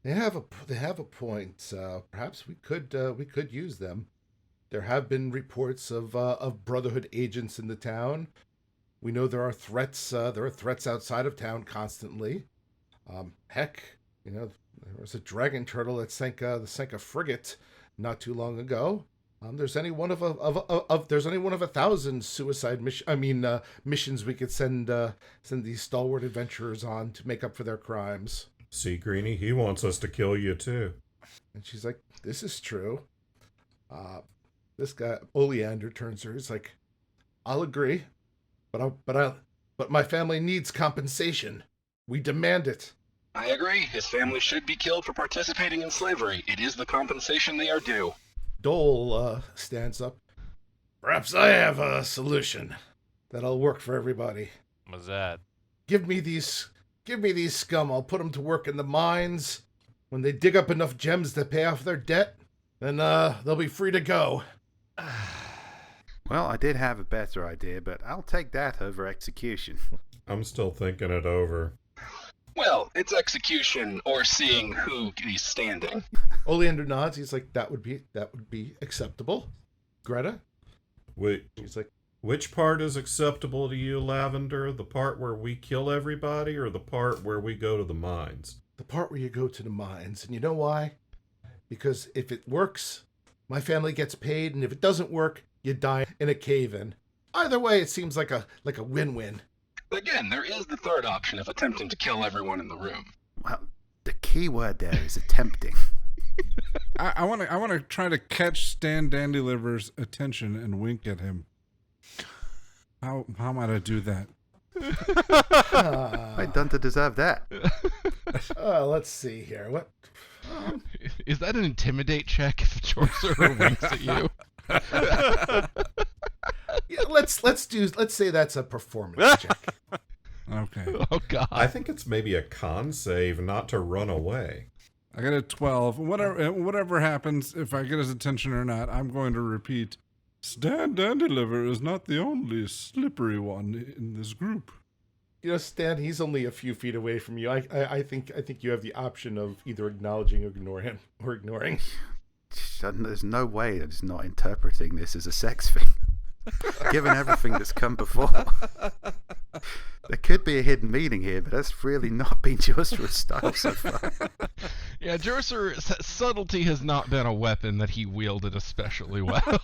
they have a point. Perhaps we could use them. There have been reports of Brotherhood agents in the town. We know there are threats. There are threats outside of town constantly. Heck, there was a dragon turtle that sank a frigate not too long ago. There's any one of 1,000 suicide missions we could send these stalwart adventurers on to make up for their crimes. See, Greenie, he wants us to kill you too. And she's like, "This is true." This guy Oleander turns to her. He's like, "I'll agree, but my family needs compensation. We demand it." I agree. His family should be killed for participating in slavery. It is the compensation they are due. Dole stands up. "Perhaps I have a solution that'll work for everybody. What's that? Give me these scum. I'll put them to work in the mines. When they dig up enough gems to pay off their debt, then they'll be free to go." Well, I did have a better idea, but I'll take that over execution. I'm still thinking it over. Well, it's execution or seeing who is standing. Oleander nods. He's like, that would be acceptable. Greta? Wait, She's like, which part is acceptable to you, Lavender? The part where we kill everybody or the part where we go to the mines? the part where you go to the mines. And you know why? Because if it works, my family gets paid, and if it doesn't work, you die in a cave-in. Either way, it seems like a win-win. Again, there is the third option of attempting to kill everyone in the room. Well, the key word there is attempting. I want to try to catch Stan Dandyliver's attention and wink at him. How might I do that? I done to deserve that. Let's see here. What? Is that an intimidate check if Chaucer winks at you? Yeah, let's say that's a performance check. Okay. Oh God. I think it's maybe a con save not to run away. I got a 12. Whatever happens, if I get his attention or not, I'm going to repeat. Stan Dandyliver is not the only slippery one in this group. You know, Stan, he's only a few feet away from you. I think you have the option of either acknowledging or ignoring. There's no way that it's not interpreting this as a sex thing. Given everything that's come before. There could be a hidden meaning here, but that's really not been Joshua's style so far. Yeah, Jorcer, subtlety has not been a weapon that he wielded especially well.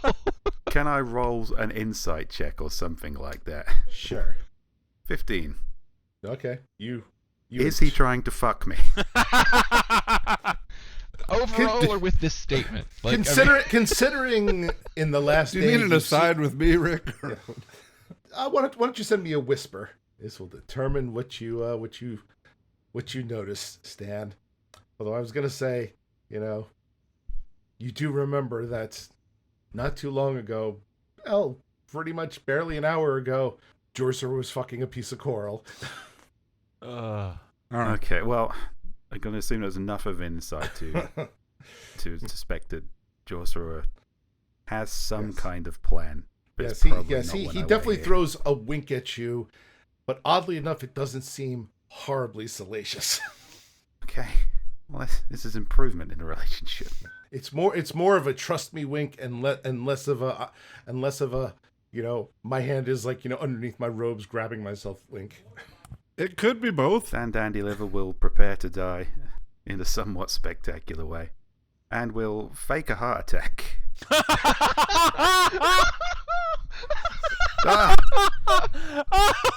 Can I roll an insight check or something like that? Sure. 15. Okay. You Is he trying to fuck me? Overall, or with this statement? Like, considering in the last Do you day need an you've aside with me, Rick? why don't you send me a whisper? This will determine what you notice, Stan. Although I was gonna say, you do remember that not too long ago, pretty much barely an hour ago, Jorcer was fucking a piece of coral. All right. Okay, well, I'm going to assume there's enough of insight to suspect that Jorcer has some Yes. kind of plan. But Yes, it's probably he not one he I definitely weigh. throws a wink at you, but oddly enough, it doesn't seem horribly salacious. Okay. Well, this is improvement in a relationship. It's more of a trust me wink and less of a my hand is like underneath my robes grabbing myself wink. It could be both. Dan Dandyliver will prepare to die in a somewhat spectacular way, and will fake a heart attack.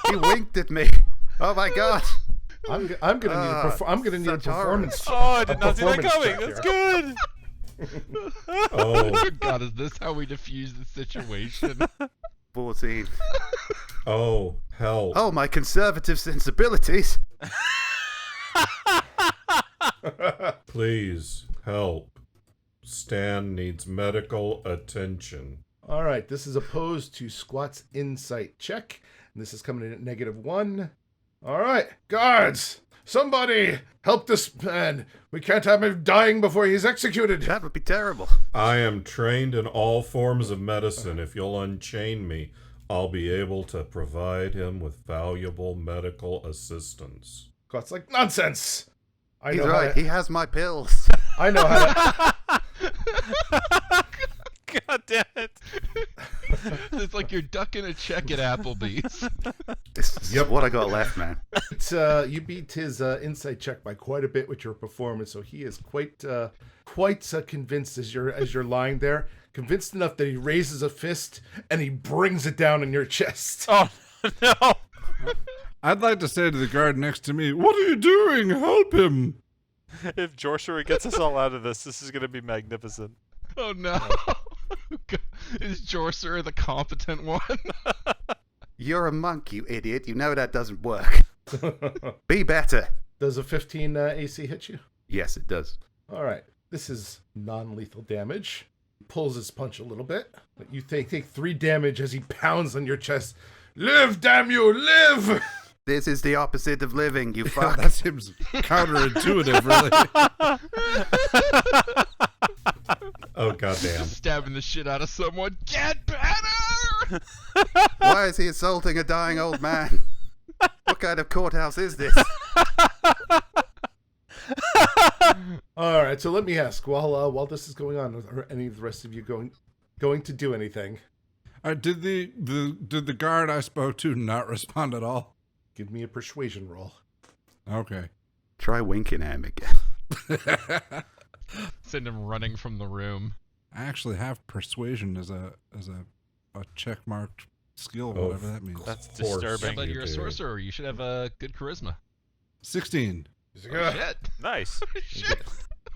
He winked at me. Oh my god! I'm gonna need a performance. Oh, I did not see that coming. That's good. Oh, God, is this how we diffuse the situation? 14. oh, hell. Oh, my conservative sensibilities. Please help. Stan needs medical attention. All right, this is opposed to Squat's insight check, and this is coming in at -1. All right, guards, somebody help this man. We can't have him dying before he's executed. That would be terrible. I am trained in all forms of medicine. If you'll unchain me, I'll be able to provide him with valuable medical assistance. Squat's like, nonsense. He's right. He has my pills. I know how to. God damn it. It's like you're ducking a check at Applebee's. This is what I got left, man. You beat his insight check by quite a bit with your performance, so he is quite convinced as you're lying there, convinced enough that he raises a fist and he brings it down in your chest. Oh, no. I'd like to say to the guard next to me, "What are you doing? Help him!" If Joshua gets us all out of this is going to be magnificent. Oh no. Is Jorser the competent one? You're a monk, you idiot. You know that doesn't work. Be better. Does a 15 AC hit you? Yes, it does. All right. This is non-lethal damage. Pulls his punch a little bit. You take 3 damage as he pounds on your chest. Live, damn you, live! This is the opposite of living, you fuck. That seems counterintuitive, really. Oh, goddamn. Stabbing the shit out of someone. Get better! Why is he assaulting a dying old man? What kind of courthouse is this? All right, so let me ask, while this is going on, are any of the rest of you going to do anything? Did the guard I spoke to not respond at all? Give me a persuasion roll. Okay. Try winking at him again. Send him running from the room. I actually have persuasion as a check marked skill, Oh, whatever that means. That's Of course. disturbing. But you you're a do. sorcerer. You should have a good charisma. 16. He's like, Oh, shit. Nice. Shit.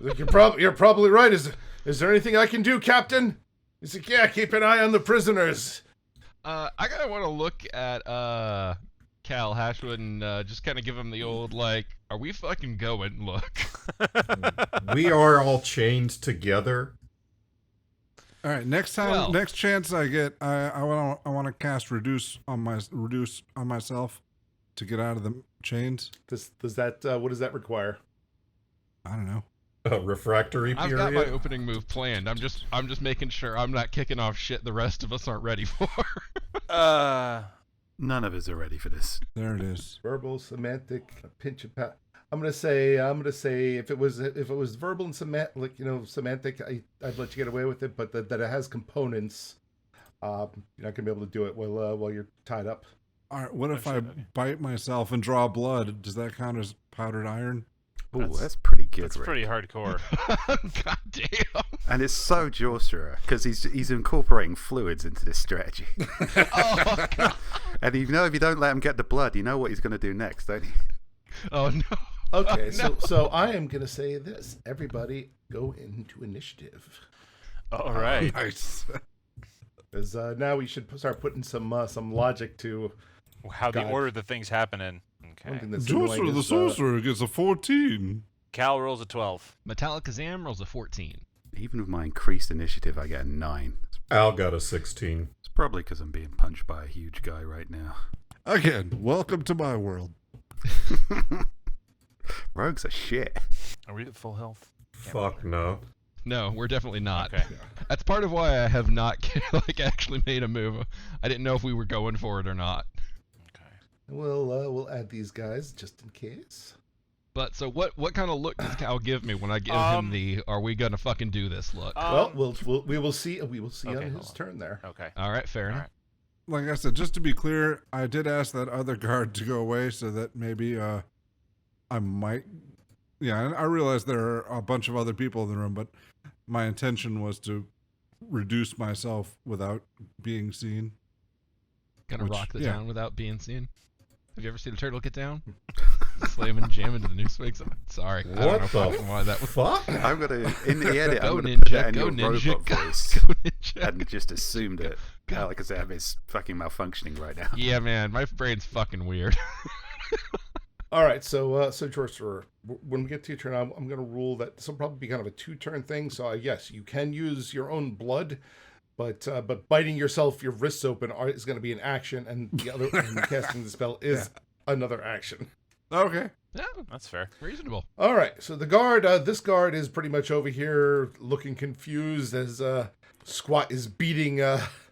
like, you're probably right. Is there anything I can do, Captain? He's like, yeah, keep an eye on the prisoners. I kind of want to look at Cal Hashwood and just kind of give him the old, like, are we fucking going look? We are all chained together. All right, next time, Well- next chance I get, I want to cast reduce on myself to get out of the chains. Does that what does that require? I don't know. A refractory I've period. got my opening move planned. I'm just making sure I'm not kicking off shit the rest of us aren't ready for. None of us are ready for this. There it is. Verbal, semantic, a pinch of pat. I'm gonna say if it was verbal and semantic, I'd let you get away with it, but that it has components, you're not gonna be able to do it while you're tied up. All right, what if I bite myself and draw blood? Does that count as powdered iron? Ooh, that's pretty good. That's Rick. pretty hardcore. God damn. And it's so Joshua because he's incorporating fluids into this strategy. Oh, God. And you know if you don't let him get the blood, you know what he's going to do next, don't you? Oh, no. Okay, Oh, so I am gonna say this. Everybody go into initiative. All right. Nice. Because now we should start putting some logic to How the God. order the things happen in. Okay. something that's Sorcerer, annoying the is, sorcerer gets a 14. Cal rolls a 12. Metalikazam rolls a 14. Even with my increased initiative, I get a 9. Al got a 16. It's probably because I'm being punched by a huge guy right now. Again, welcome to my world. Rogues are shit. Are we at full health? Fuck no. No, we're definitely not. Okay. That's part of why I have not actually made a move. I didn't know if we were going for it or not. Okay. We'll add these guys just in case. But so what kind of look does Cal give me when I give him the "Are we gonna fucking do this" look? Well, we will see. We will see okay, on hold his on. turn there. Okay. All right, fair All enough. right. Like I said, just to be clear, I did ask that other guard to go away so that maybe I might. Yeah, I realize there are a bunch of other people in the room, but my intention was to reduce myself without being seen. Gonna Which- rock the yeah. town without being seen. Have you ever seen a turtle get down? Slamming jam into the news wigs. Sorry, I don't know What the fucking why that was. fuck? I'm gonna in the edit. Go I'm gonna ninja, put that in go your ninja, robot go, voice, go ninja. and just assume that Go. Metalikazam is fucking malfunctioning right now. Yeah, man, my brain's fucking weird. All right, so Sorcerer, when we get to your turn, I'm going to rule that this will probably be kind of a 2-turn thing. So yes, you can use your own blood, but biting yourself, your wrists open, is going to be an action, and the other and casting the spell is another action. Okay. Yeah, That's fair. reasonable. All right, so the guard, this guard is pretty much over here looking confused as Squat is beating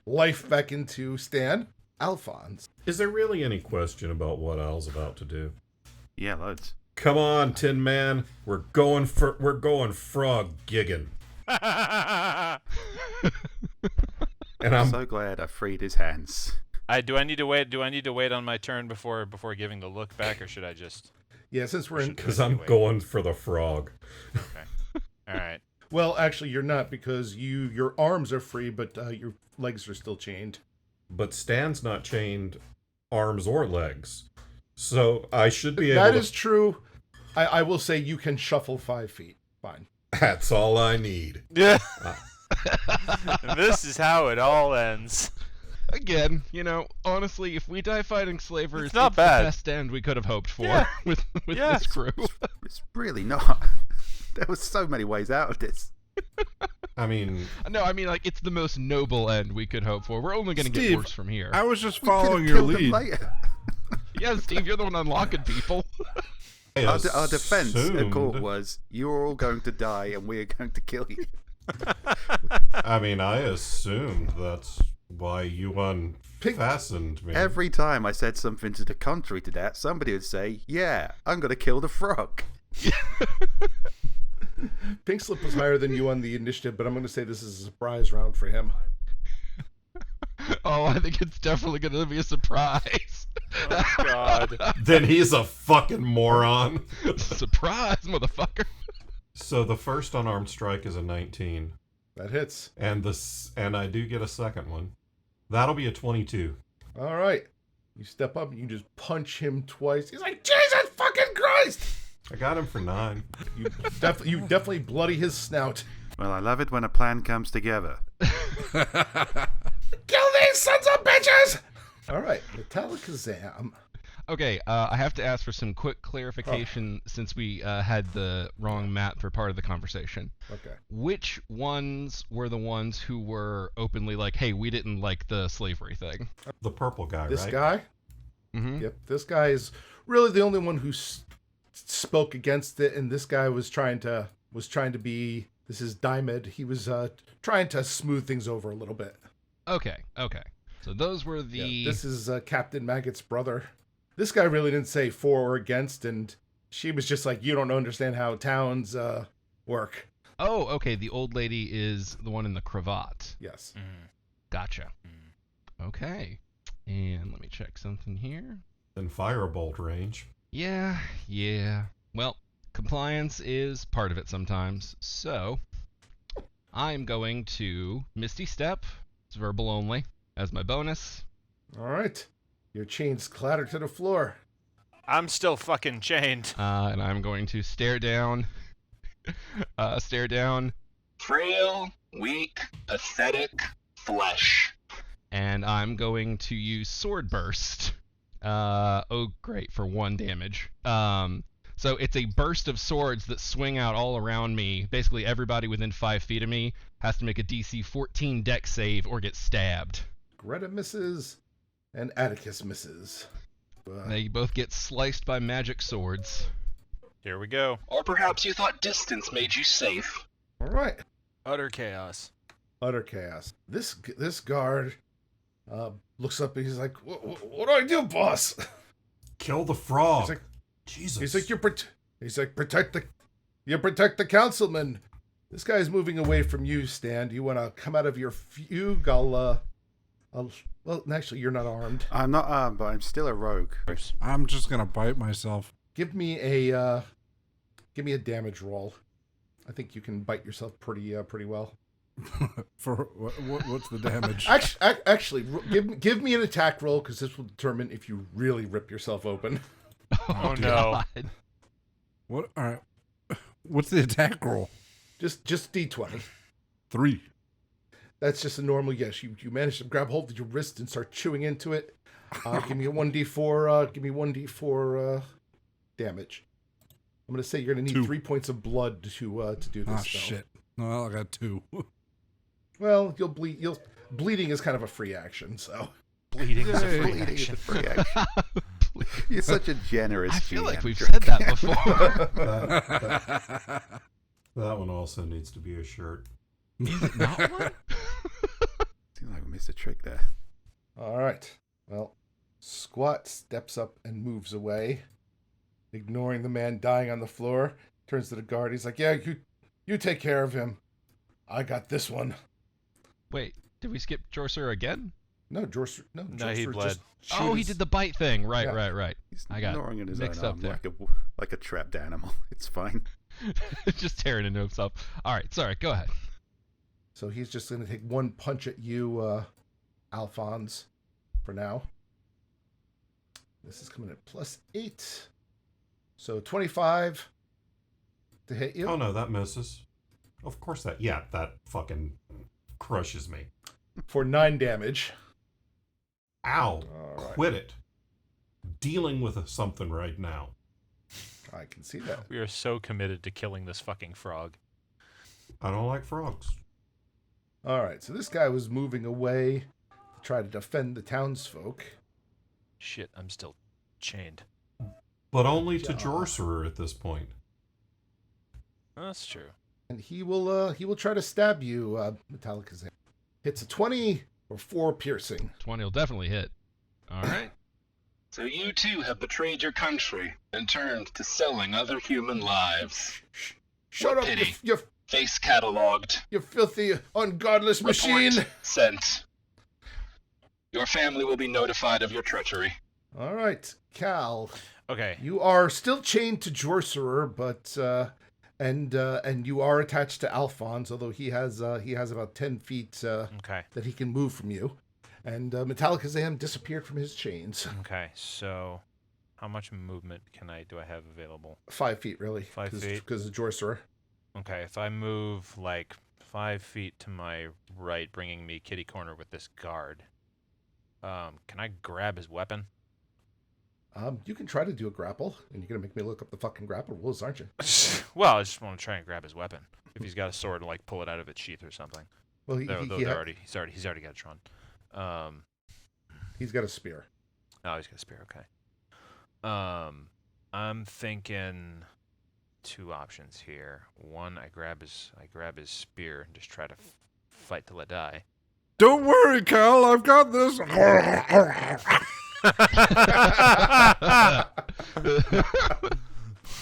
life back into Stan. Alphonse. Is there really any question about what Al's about to do? Yeah, loads. Come on, Tin Man. We're going frog gigging. And I'm I'm so glad I freed his hands. Do I need to wait? Do I need to wait on my turn before giving the look back, or should I just? Yeah, since we're in. because I'm going for the frog. All right. Well, actually, you're not because your arms are free, but your legs are still chained. But Stan's not chained arms or legs. So I should be able That to... is true. I will say you can shuffle 5 feet. Fine. That's all I need. Yeah. This is how it all ends. Again, honestly, if we die fighting slavers, It's not bad. the best end we could have hoped for Yeah. with Yeah. this crew. It's really not. There was so many ways out of this. I mean, No, I mean, like, it's the most noble end we could hope for. We're only going to get Steve, worse from here. I was just We could've following your killed them lead. later. Yeah, Steve, you're the one unlocking people. I Our defense in court assumed- was, you're all going to die and we're going to kill you. I mean, I assumed that's why you unfastened me. Every time I said something to the contrary to that, somebody would say, yeah, I'm going to kill the frog. Pink Slip was higher than you on the initiative, but I'm going to say this is a surprise round for him. Oh, I think it's definitely going to be a surprise. Oh God. Then he's a fucking moron. Surprise, motherfucker. So the first unarmed strike is a 19. That hits. And I do get a second one. That'll be a 22. All right. You step up and you just punch him twice. He's like, Jesus fucking Christ! I got him for 9. You definitely bloody his snout. Well, I love it when a plan comes together. Kill these sons of bitches! All right, Metalikazam. Okay, I have to ask for some quick clarification since we had the wrong map for part of the conversation. Okay. Which ones were the ones who were openly like, hey, we didn't like the slavery thing? The purple guy, This right? guy? Mm-hmm. Yep. This guy is really the only one who spoke against it, and this guy was trying to be. This is Diamond. He was trying to smooth things over a little bit. Okay. So those were the... Yeah, this is Captain Maggot's brother. This guy really didn't say for or against, and she was just like, you don't understand how towns work. Oh, okay, the old lady is the one in the cravat. Yes. Gotcha. Okay. And let me check something here. In firebolt range. Yeah. Well, compliance is part of it sometimes. So, I'm going to Misty Step. It's verbal only as my bonus. All right. Your chains clatter to the floor. I'm still fucking chained. And I'm going to stare down. Frail, weak, pathetic, flesh. And I'm going to use Sword Burst. Oh, great, for 1 damage. So it's a burst of swords that swing out all around me. Basically, everybody within 5 feet of me has to make a DC 14 dex save or get stabbed. Greta misses, and Atticus misses. They both get sliced by magic swords. Here we go. Or perhaps you thought distance made you safe. All right. Utter chaos. Utter chaos. This guard looks up and he's like, what do I do, boss? Kill the frog. He's like, Jesus. he's like, protect the councilman. This guy's moving away from you, Stan. Do you want to come out of your fugue? Well, actually, you're not armed. I'm not armed, but I'm still a rogue. I'm just gonna bite myself. Give me a damage roll. I think you can bite yourself pretty well. For what's the damage? Actually, give me an attack roll, because this will determine if you really rip yourself open. Oh, no. God. What? All right. What's the attack roll? Just D20. 3. That's just a normal. Yes, you manage to grab hold of your wrist and start chewing into it. Give me a 1d4. Give me 1d4 damage. I'm gonna say you're gonna need 2. 3 points of blood to do this. Oh shit! No, I got 2. Well, you'll bleed. Bleeding is kind of a free action, so. Bleeding is a Hey. free Bleeding is action. a free action. You're such a generous I feel like GM. we've said that before. That one also needs to be a shirt. Is it not one? Seems like we missed a trick there. All right. Well, Squat steps up and moves away, ignoring the man dying on the floor. Turns to the guard. He's like, "Yeah, you take care of him. I got this one." Wait, did we skip Jorser again? No, George. No, he bled. Oh, he did the bite thing. Right, Yeah. right. He's I got gnawing on his mixed own up arm there. like a trapped animal. It's fine. Just tearing into himself. All right, sorry, go ahead. So he's just going to take one punch at you, Alphonse, for now. This is coming at +8. So 25 to hit you. Oh no, that misses. Of course that. Yeah, that fucking crushes me. For 9 damage. Ow! All right. Quit it. Dealing with something right now. I can see that. We are so committed to killing this fucking frog. I don't like frogs. All right. So this guy was moving away to try to defend the townsfolk. Shit, I'm still chained. But only to Yeah. Jorcerer at this point. That's true. And he will try to stab you, Metalikazam. Hits a 20 or 4 piercing. 20 will definitely hit. All right. So you too have betrayed your country and turned to selling other human lives. Shut What up, pity. you Face cataloged. filthy, ungodless machine. Report sent. Your family will be notified of your treachery. All right, Cal. Okay. You are still chained to Jorcerer, but and you are attached to Alphonse, although he has about 10 feet Okay. that he can move from you. And Metalikazam disappeared from his chains. Okay. So, how much movement do I have available? 5 feet, really. 5 feet. Because of Jorcerer. Okay. If I move like 5 feet to my right, bringing me kitty corner with this guard, can I grab his weapon? You can try to do a grapple, and you're gonna make me look up the fucking grapple rules, aren't you? Well, I just want to try and grab his weapon. If he's got a sword, like pull it out of its sheath or something. Well, He's already got it drawn. he's got a spear. Oh, he's got a spear. Okay. I'm thinking 2 options here. One, I grab his spear and just try to fight till I die. Don't worry, Cal. I've got this.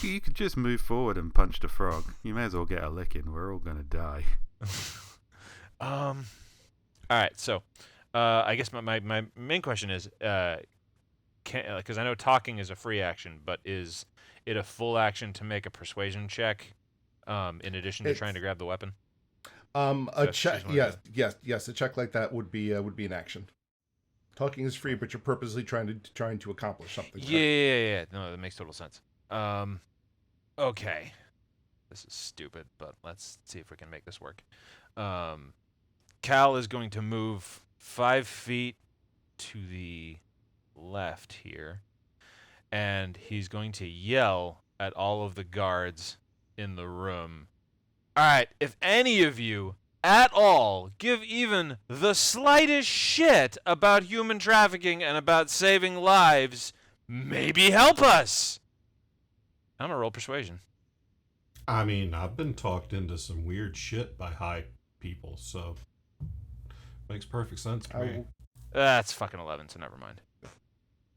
You could just move forward and punch the frog. You may as well get a lick in. We're all gonna die. All right. So, I guess my main question is, because I know talking is a free action, but is it a full action to make a persuasion check, in addition to trying to grab the weapon? A That's check. just Yes. A check like that would be an action. Talking is free, but you're purposely trying to accomplish something. Yeah. No, that makes total sense. Okay. This is stupid, but let's see if we can make this work. Cal is going to move 5 feet to the left here, and he's going to yell at all of the guards in the room. All right, if any of you at all give even the slightest shit about human trafficking and about saving lives, maybe help us. I'm gonna roll persuasion. I mean, I've been talked into some weird shit by high people, so makes perfect sense to me. That's fucking 11, so never mind.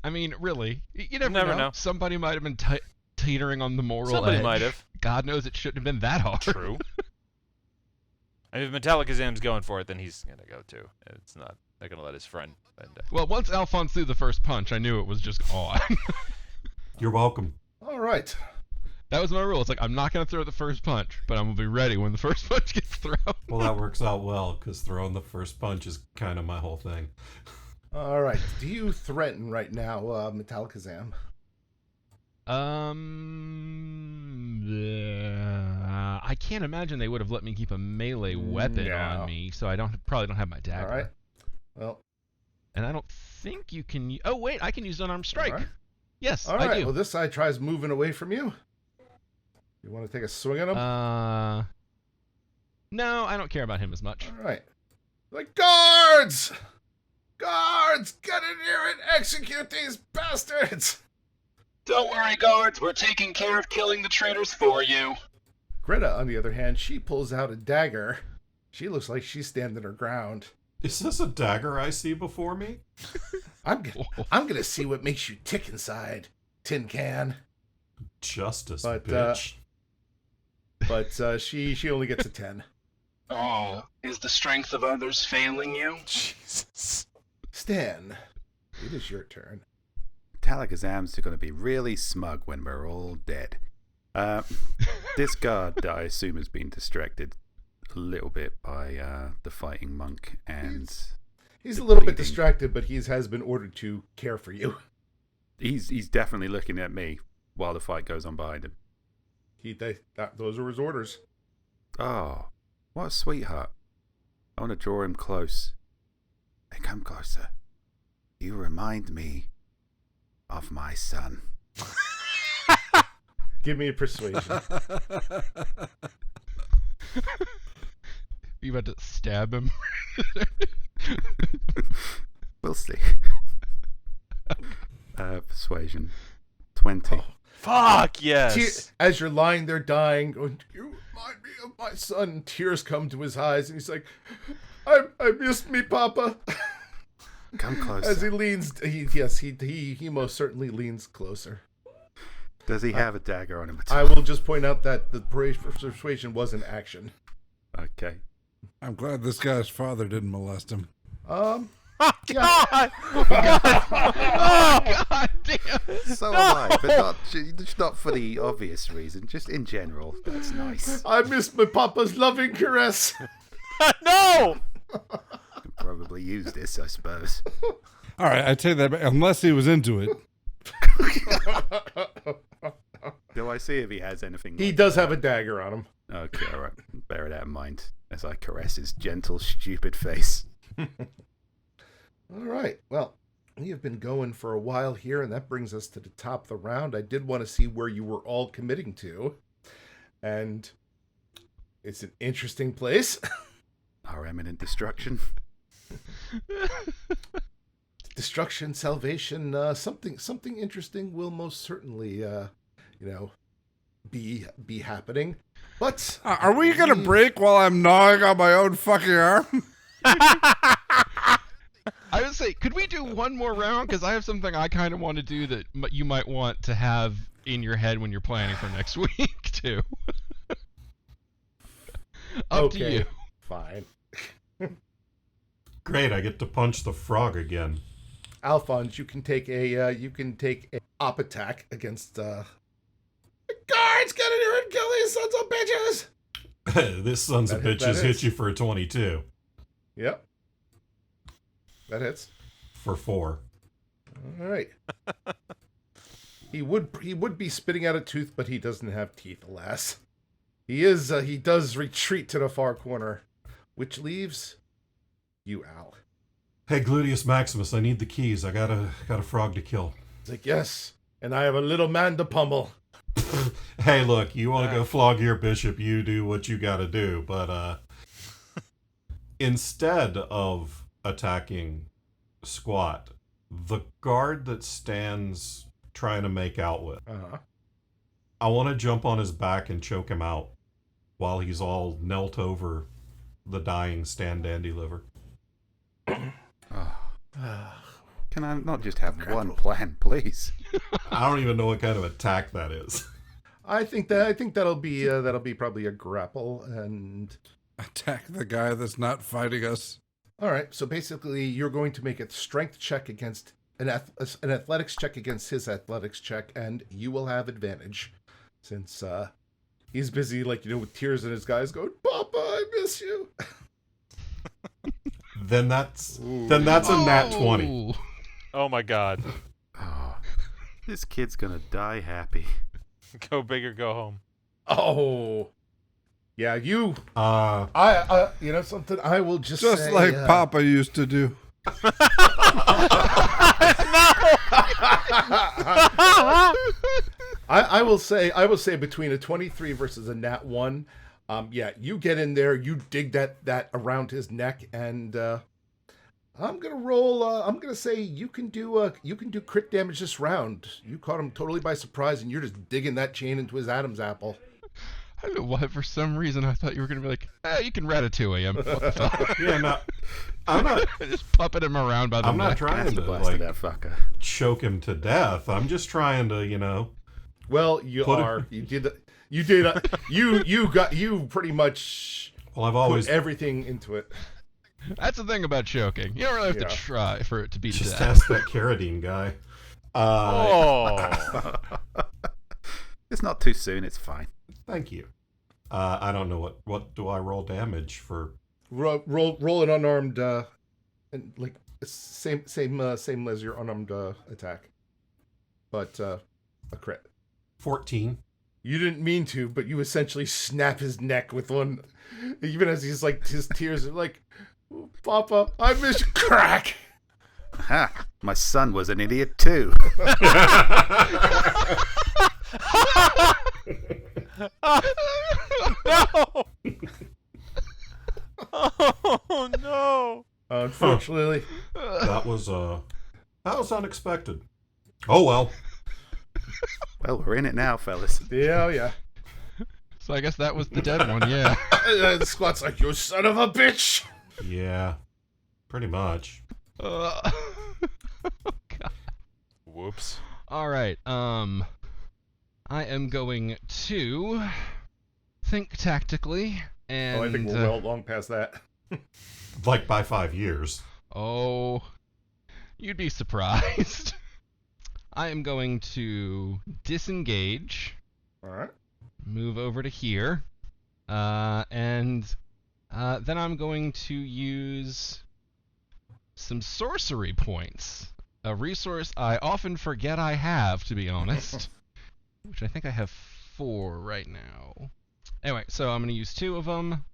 I mean, really, you never, Never know. Somebody might have been teetering on the moral Somebody edge. might have. God knows it shouldn't have been that hard. True. I mean, if Metalikazam's going for it, then he's gonna go too. It's not. They're gonna let his friend. And, Well, once Alphonse threw the first punch, I knew it was just on. You're welcome. All right. That was my rule. It's like, I'm not going to throw the first punch, but I'm going to be ready when the first punch gets thrown. Well, that works out well, because throwing the first punch is kind of my whole thing. All right. Do you threaten right now, Metalikazam? I can't imagine they would have let me keep a melee weapon No. on me, so I probably don't have my dagger. All right. Well. And I don't think you can. Oh wait, I can use unarmed strike. All right. Yes, All I right. do. Well, this side tries moving away from you. You want to take a swing at him? No, I don't care about him as much. All right. Like, guards! Guards! Get in here and execute these bastards! Don't worry, guards. We're taking care of killing the traitors for you. Greta, on the other hand, she pulls out a dagger. She looks like she's standing her ground. Is this a dagger I see before me? I'm gonna see what makes you tick inside, tin can. Justice, But, bitch. But she only gets a 10. Oh, is the strength of others failing you? Jesus. Stan, it is your turn. Metalikazam's going to be really smug when we're all dead. This guard that I assume has been distracted a little bit by the fighting monk, and He's a little bit bleeding. distracted, but he has been ordered to care for you. He's definitely looking at me while the fight goes on behind him. Those are his orders. Oh, what a sweetheart. I want to draw him close. Hey, come closer. You remind me of my son. Give me a persuasion. You about to stab him? We'll see. Persuasion. 20. Oh. Fuck yes. As you're lying there dying, going, you remind me of my son. Tears come to his eyes, and he's like, I missed me, Papa. Come closer. As he leans, he most certainly leans closer. Does he have a dagger on him at I all? will just point out that the persuasion was an action. Okay. I'm glad this guy's father didn't molest him. Yeah. God damn! So am I, but not for the obvious reason. Just in general, that's nice. I miss my Papa's loving caress. No! Could probably use this, I suppose. All right, I take that back. Unless he was into it. Do I see if he has anything? He like does that? have a dagger on him. Okay, all right. Bear that in mind as I caress his gentle, stupid face. All right. Well, we have been going for a while here, and that brings us to the top of the round. I did want to see where you were all committing to, and it's an interesting place. Our imminent destruction. Destruction, salvation, something interesting will most certainly, be happening. But Are we going to break while I'm gnawing on my own fucking arm? I would say, could we do one more round? Because I have something I kind of want to do that you might want to have in your head when you're planning for next week, too. Up to you. Fine. Great, I get to punch the frog again. Alphonse, you can take a op attack against guards. Get in here and kill these sons of bitches. This son's of That bitches hit hits. you for a 22. Yep, that hits. For 4. All right. He would be spitting out a tooth, but he doesn't have teeth, alas. He does retreat to the far corner, which leaves you, Al. Hey, Gluteus Maximus, I need the keys. I got a frog to kill. He's like, yes, and I have a little man to pummel. Hey, look, you want to go flog your bishop, you do what you got to do. But instead of attacking Squat, the guard that Stan's trying to make out with, Uh-huh. I want to jump on his back and choke him out while he's all knelt over the dying Stan Dandy liver. Can I not just have one plan, please? I don't even know what kind of attack that is. I think that'll be probably a grapple. And Attack the guy that's not fighting us. all right, so basically you're going to make a strength check against an athletics check against his athletics check, and you will have advantage since he's busy, like, with tears in his eyes, going, "Papa, I miss you." Then that's a nat 20. Oh. Oh my god. Oh, this kid's gonna die happy. Go big or go home. Oh, yeah, you. Uh, You know something? I will just Just say, like Papa used to do. I will say between a 23 versus a nat 1, yeah, you get in there, you dig that around his neck, and I'm gonna roll. I'm gonna say you can do crit damage this round. You caught him totally by surprise, and you're just digging that chain into his Adam's apple. I don't know why, for some reason, I thought you were going to be like, you can ratatouille him. What the fuck? yeah, no, I'm not. Just puppet him around by the I'm not neck. trying Acid to blasted like that fucker. choke him to death. I'm just trying to, Well, you Put it- are. You pretty much Well, I've put always everything into it. That's the thing about choking. You don't really have Yeah. to try for it to be to just death. ask that Carradine guy. Oh. It's not too soon. It's fine. Thank you. I don't know what do I roll damage for? Roll an unarmed, and like same as your unarmed attack, but a crit. 14. You didn't mean to, but you essentially snap his neck with one, even as he's like, his tears are like, "Papa, I miss you." Crack. Ha! My son was an idiot too. No. Oh no. Unfortunately, That was unexpected. Oh well. Well, we're in it now, fellas. yeah. So I guess that was the dead one, yeah. The squat's like, "You son of a bitch." Yeah. Pretty much. God. Whoops. All right. I am going to think tactically and. Oh, I think we're well long past that. Like by 5 years. Oh, you'd be surprised. I am going to disengage, All right. move over to here, and then I'm going to use some sorcery points. A resource I often forget I have, to be honest. Which I think I have 4 right now. Anyway, so I'm going to use 2 of them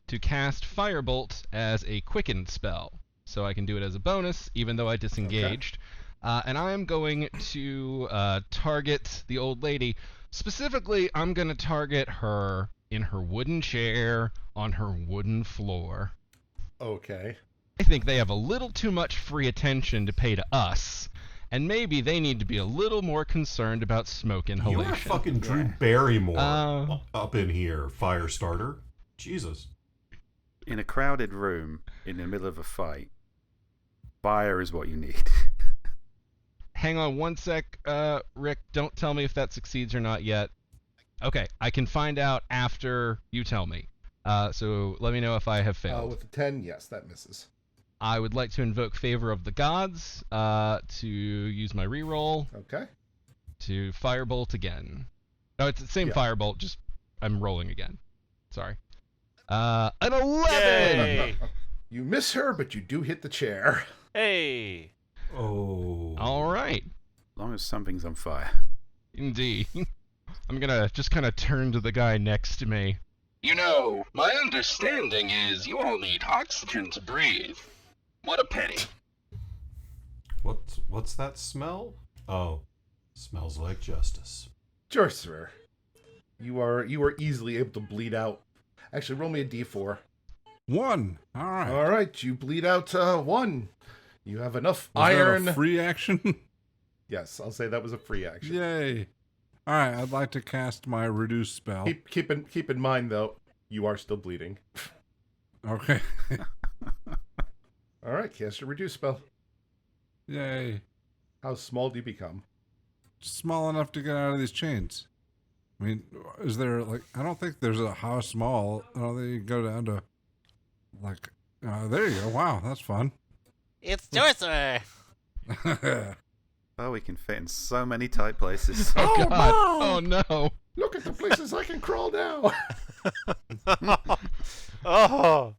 to cast Firebolt as a quickened spell. So I can do it as a bonus, even though I disengaged. And I am going to target the old lady. Specifically, I'm going to target her in her wooden chair on her wooden floor. Okay. I think they have a little too much free attention to pay to us, and maybe they need to be a little more concerned about smoke inhalation. You're fucking Drew Barrymore Uh, up in here, Firestarter. Jesus. In a crowded room, in the middle of a fight, fire is what you need. Hang on one sec, Rick. Don't tell me if that succeeds or not yet. Okay, I can find out after you tell me. So let me know if I have failed. With the 10, yes, that misses. I would like to invoke Favor of the Gods to use my reroll Okay. to Firebolt again. No, it's the same Yeah. Firebolt, just I'm rolling again. Sorry. An 11! Yay. You miss her, but you do hit the chair. Hey. Oh. All right. As long as something's on fire. Indeed. I'm gonna just kind of turn to the guy next to me. My understanding is you all need oxygen to breathe. What a pity. What's that smell? Oh, smells like justice. Sorcerer, you are easily able to bleed out. Actually, roll me a d4. 1. All right. All right, you bleed out 1. You have enough Was that iron. a free action? Yes, I'll say that was a free action. Yay. All right, I'd like to cast my reduce spell. Keep in mind though, you are still bleeding. Okay. All right, cast your reduce spell. Yay. How small do you become? Small enough to get out of these chains. I mean, is there, like, I don't think there's a how small. I don't think you can go down to, like, there you go. Wow, that's fun. It's Sorcerer! Oh, we can fit in so many tight places. Oh, Oh, God. no! Oh, no. Look at the places I can crawl now. Oh,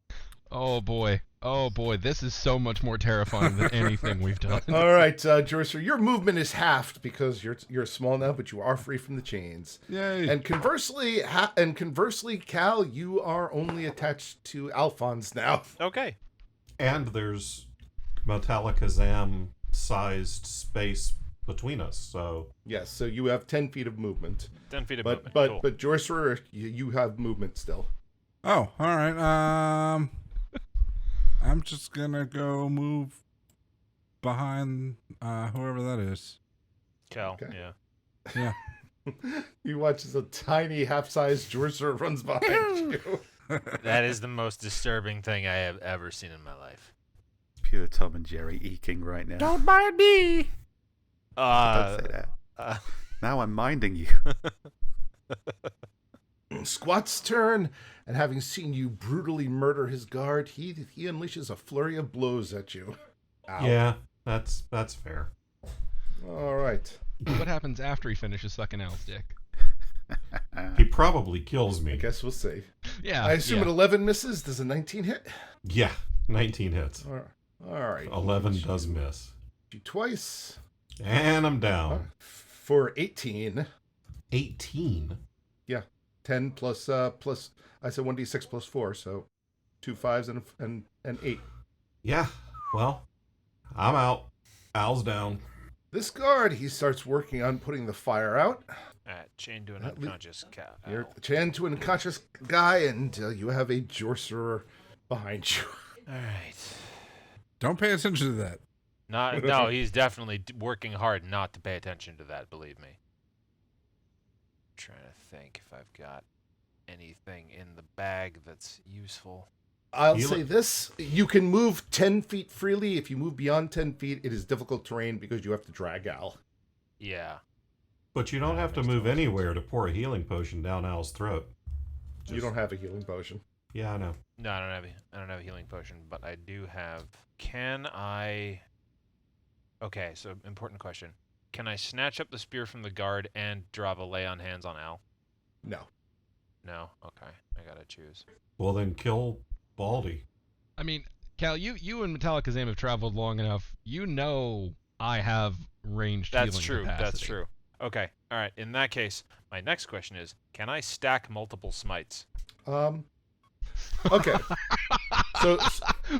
Oh, boy. Oh, boy. This is so much more terrifying than anything we've done. All right, Jorser, your movement is halved because you're small now, but you are free from the chains. Yay. And conversely, Cal, you are only attached to Alphonse now. okay. And there's Metalikazam-sized space between us, so Yes, so you have 10 feet of movement. 10 feet of But movement. but Cool. but Jorser, you have movement still. Oh, all right. I'm just gonna go move behind whoever that is. Cal, Okay. yeah. Yeah. You watch as a tiny half-sized Jorser runs behind you. That is the most disturbing thing I have ever seen in my life. Pure Tom and Jerry eking right now. Don't mind me. Don't say that. uh, Now I'm minding you. Squat's turn, and having seen you brutally murder his guard, he unleashes a flurry of blows at you. Ow. yeah, that's fair. All right. What happens after he finishes sucking Al's dick? He probably kills I me. guess we'll see. Yeah. I assume yeah. an 11 misses. Does a 19 hit? Yeah, 19 hits. All right. 11 does miss. You twice And I'm down. for 18. 18. 10 plus I said 1d6 plus 4, so 2 5s and 8. Yeah, well, I'm out. Al's down. This guard, he starts working on putting the fire out. chained to an That le- unconscious cat. You're chained to an unconscious guy, and you have a Jorcerer behind you. All right. Don't pay attention to that. No, he's definitely working hard not to pay attention to that, believe me. Trying to think if I've got anything in the bag that's useful. I'll You say look- this. You can move 10 feet freely. If you move beyond 10 feet, it is difficult terrain because you have to drag Al. Yeah. But you don't have to move anywhere to pour a healing potion down Al's throat. You don't have a healing potion. Yeah, I know. No, I don't have a healing potion, but I do have. Can I? Okay, so important question. Can I snatch up the spear from the guard and drop a lay on hands on Al? No. No. Okay, I gotta choose. Well, then kill Baldy. I mean, Cal, you and Metalikazam have traveled long enough. You know I have ranged That's healing true. capacity. That's true. Okay. All right. In that case, my next question is: can I stack multiple smites? Okay. So,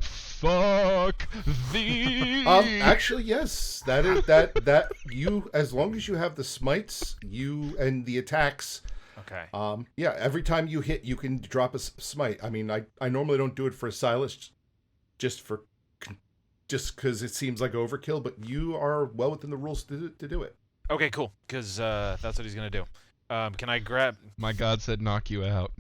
Fuck thee. actually, yes. That you, as long as you have the smites, you and the attacks. Okay. Yeah. Every time you hit, you can drop a smite. I mean, I normally don't do it for Silas, just because it seems like overkill. But you are well within the rules to do it. Okay. Cool. Because that's what he's gonna do. Can I grab? My God said knock you out.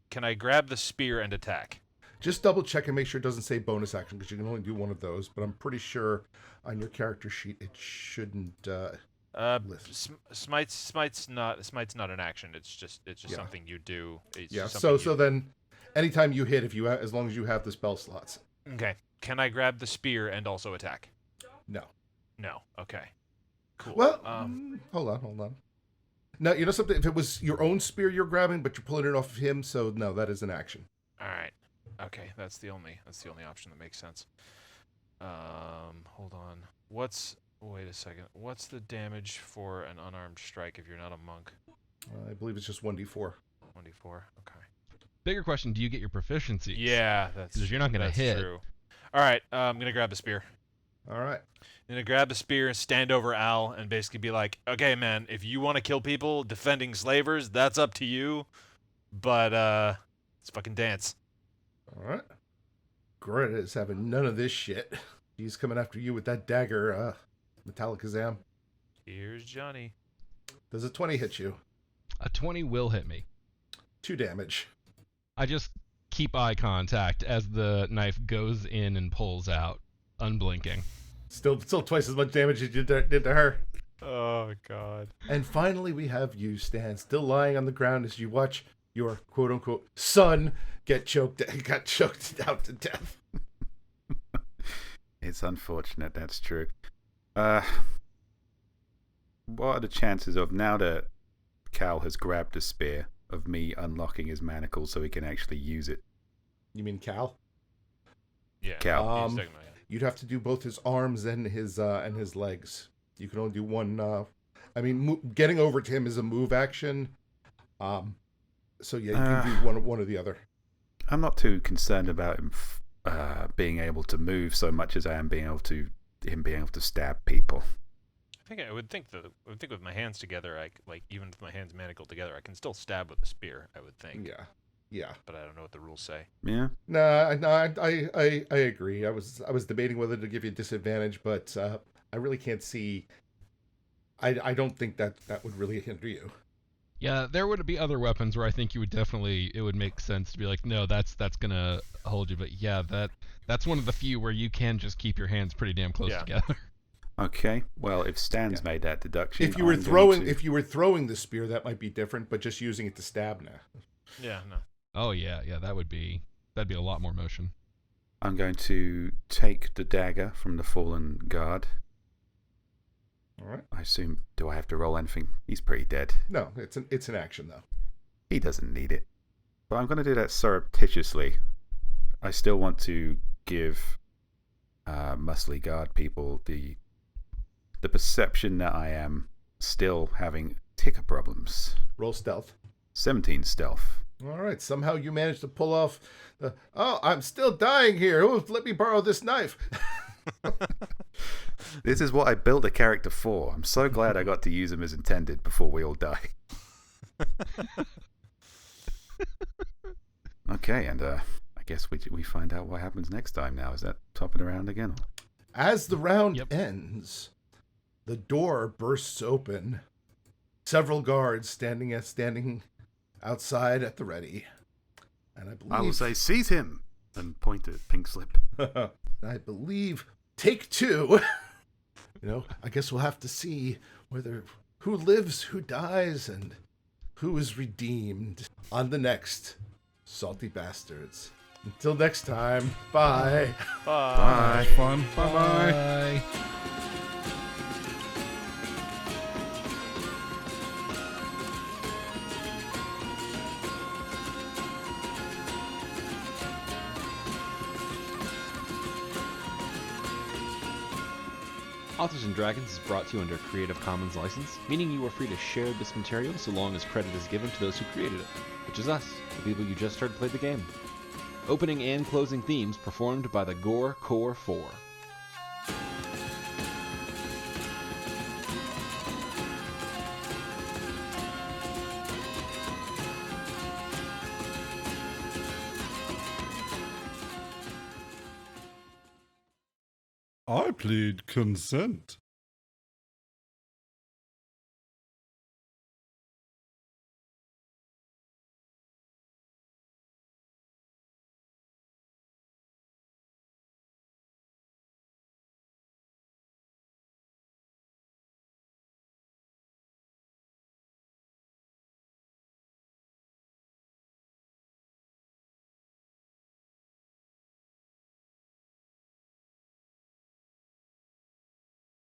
Can I grab the spear and attack? Just double check and make sure it doesn't say bonus action because you can only do one of those. But I'm pretty sure on your character sheet it shouldn't. List. Smite's not an action. It's just Yeah. something you do. It's Yeah. just So something then, anytime you hit, as long as you have the spell slots. Okay. Can I grab the spear and also attack? No. No. Okay. Cool. Well, hold on. Now, you know something? If it was your own spear you're grabbing, but you're pulling it off of him, so no, that is an action. All right. Okay, that's the only option that makes sense. Hold on. Wait a second. What's the damage for an unarmed strike if you're not a monk? I believe it's just 1d4. 1d4. Okay. Bigger question: do you get your proficiency? Yeah, that's 'Cause you're not gonna that's hit. True. All right. I'm gonna grab the spear. All right. I'm gonna grab the spear and stand over Al and basically be like, "Okay, man, if you want to kill people defending slavers, that's up to you, but let's fucking dance." All right. Greta is having none of this shit. He's coming after you with that dagger, Metalikazam. Here's Johnny. Does a 20 hit you? A 20 will hit me. 2 damage. I just keep eye contact as the knife goes in and pulls out, unblinking. Still twice as much damage as you did to her. Oh God. And finally, we have you, Stan, still lying on the ground as you watch your quote-unquote son got choked out to death. It's unfortunate, that's true. What are the chances of, now that Cal has grabbed a spear, of me unlocking his manacle so he can actually use it? You mean Cal? Yeah. Cal. he's taking my- You'd have to do both his arms and his legs. You can only do one. Getting over to him is a move action. So yeah, you can do one or the other. I'm not too concerned about him being able to move so much as I am being able to stab people. I would think with my hands together, even with my hands manacled together, I can still stab with a spear. I would think. Yeah. But I don't know what the rules say. Yeah. No, I agree. I was debating whether to give you a disadvantage, but I really can't see. I don't think that would really hinder you. Yeah, there would be other weapons where I think it would make sense to be like, no, that's gonna hold you. But yeah, that's one of the few where you can just keep your hands pretty damn close together. Okay. Well, if Stan's made that deduction, If you were throwing the spear, that might be different. But just using it to stab now. Yeah. No. Oh yeah, that'd be a lot more motion. I'm going to take the dagger from the fallen guard. All right. I assume, do I have to roll anything? He's pretty dead. No, it's an action though. He doesn't need it. But I'm going to do that surreptitiously. I still want to give muscly guard people the perception that I am still having ticker problems. Roll stealth. 17 stealth. All right. Somehow you managed to pull off. I'm still dying here. Oh, let me borrow this knife. This is what I built a character for. I'm so glad I got to use him as intended before we all die. Okay, and I guess we find out what happens next time now. Is that topping around again? As the round ends, the door bursts open. Several guards standing outside at the ready. And I believe... I will say, seize him! And point at Pink Slip. I believe take two. I guess we'll have to see who lives, who dies, and who is redeemed on the next Salty Bastards. Until next time, bye. Bye. Fun. Bye-bye. Bye. Authors and Dragons is brought to you under a Creative Commons license, meaning you are free to share this material so long as credit is given to those who created it, which is us, the people you just heard play the game. Opening and closing themes performed by the Gore Core 4. I plead consent.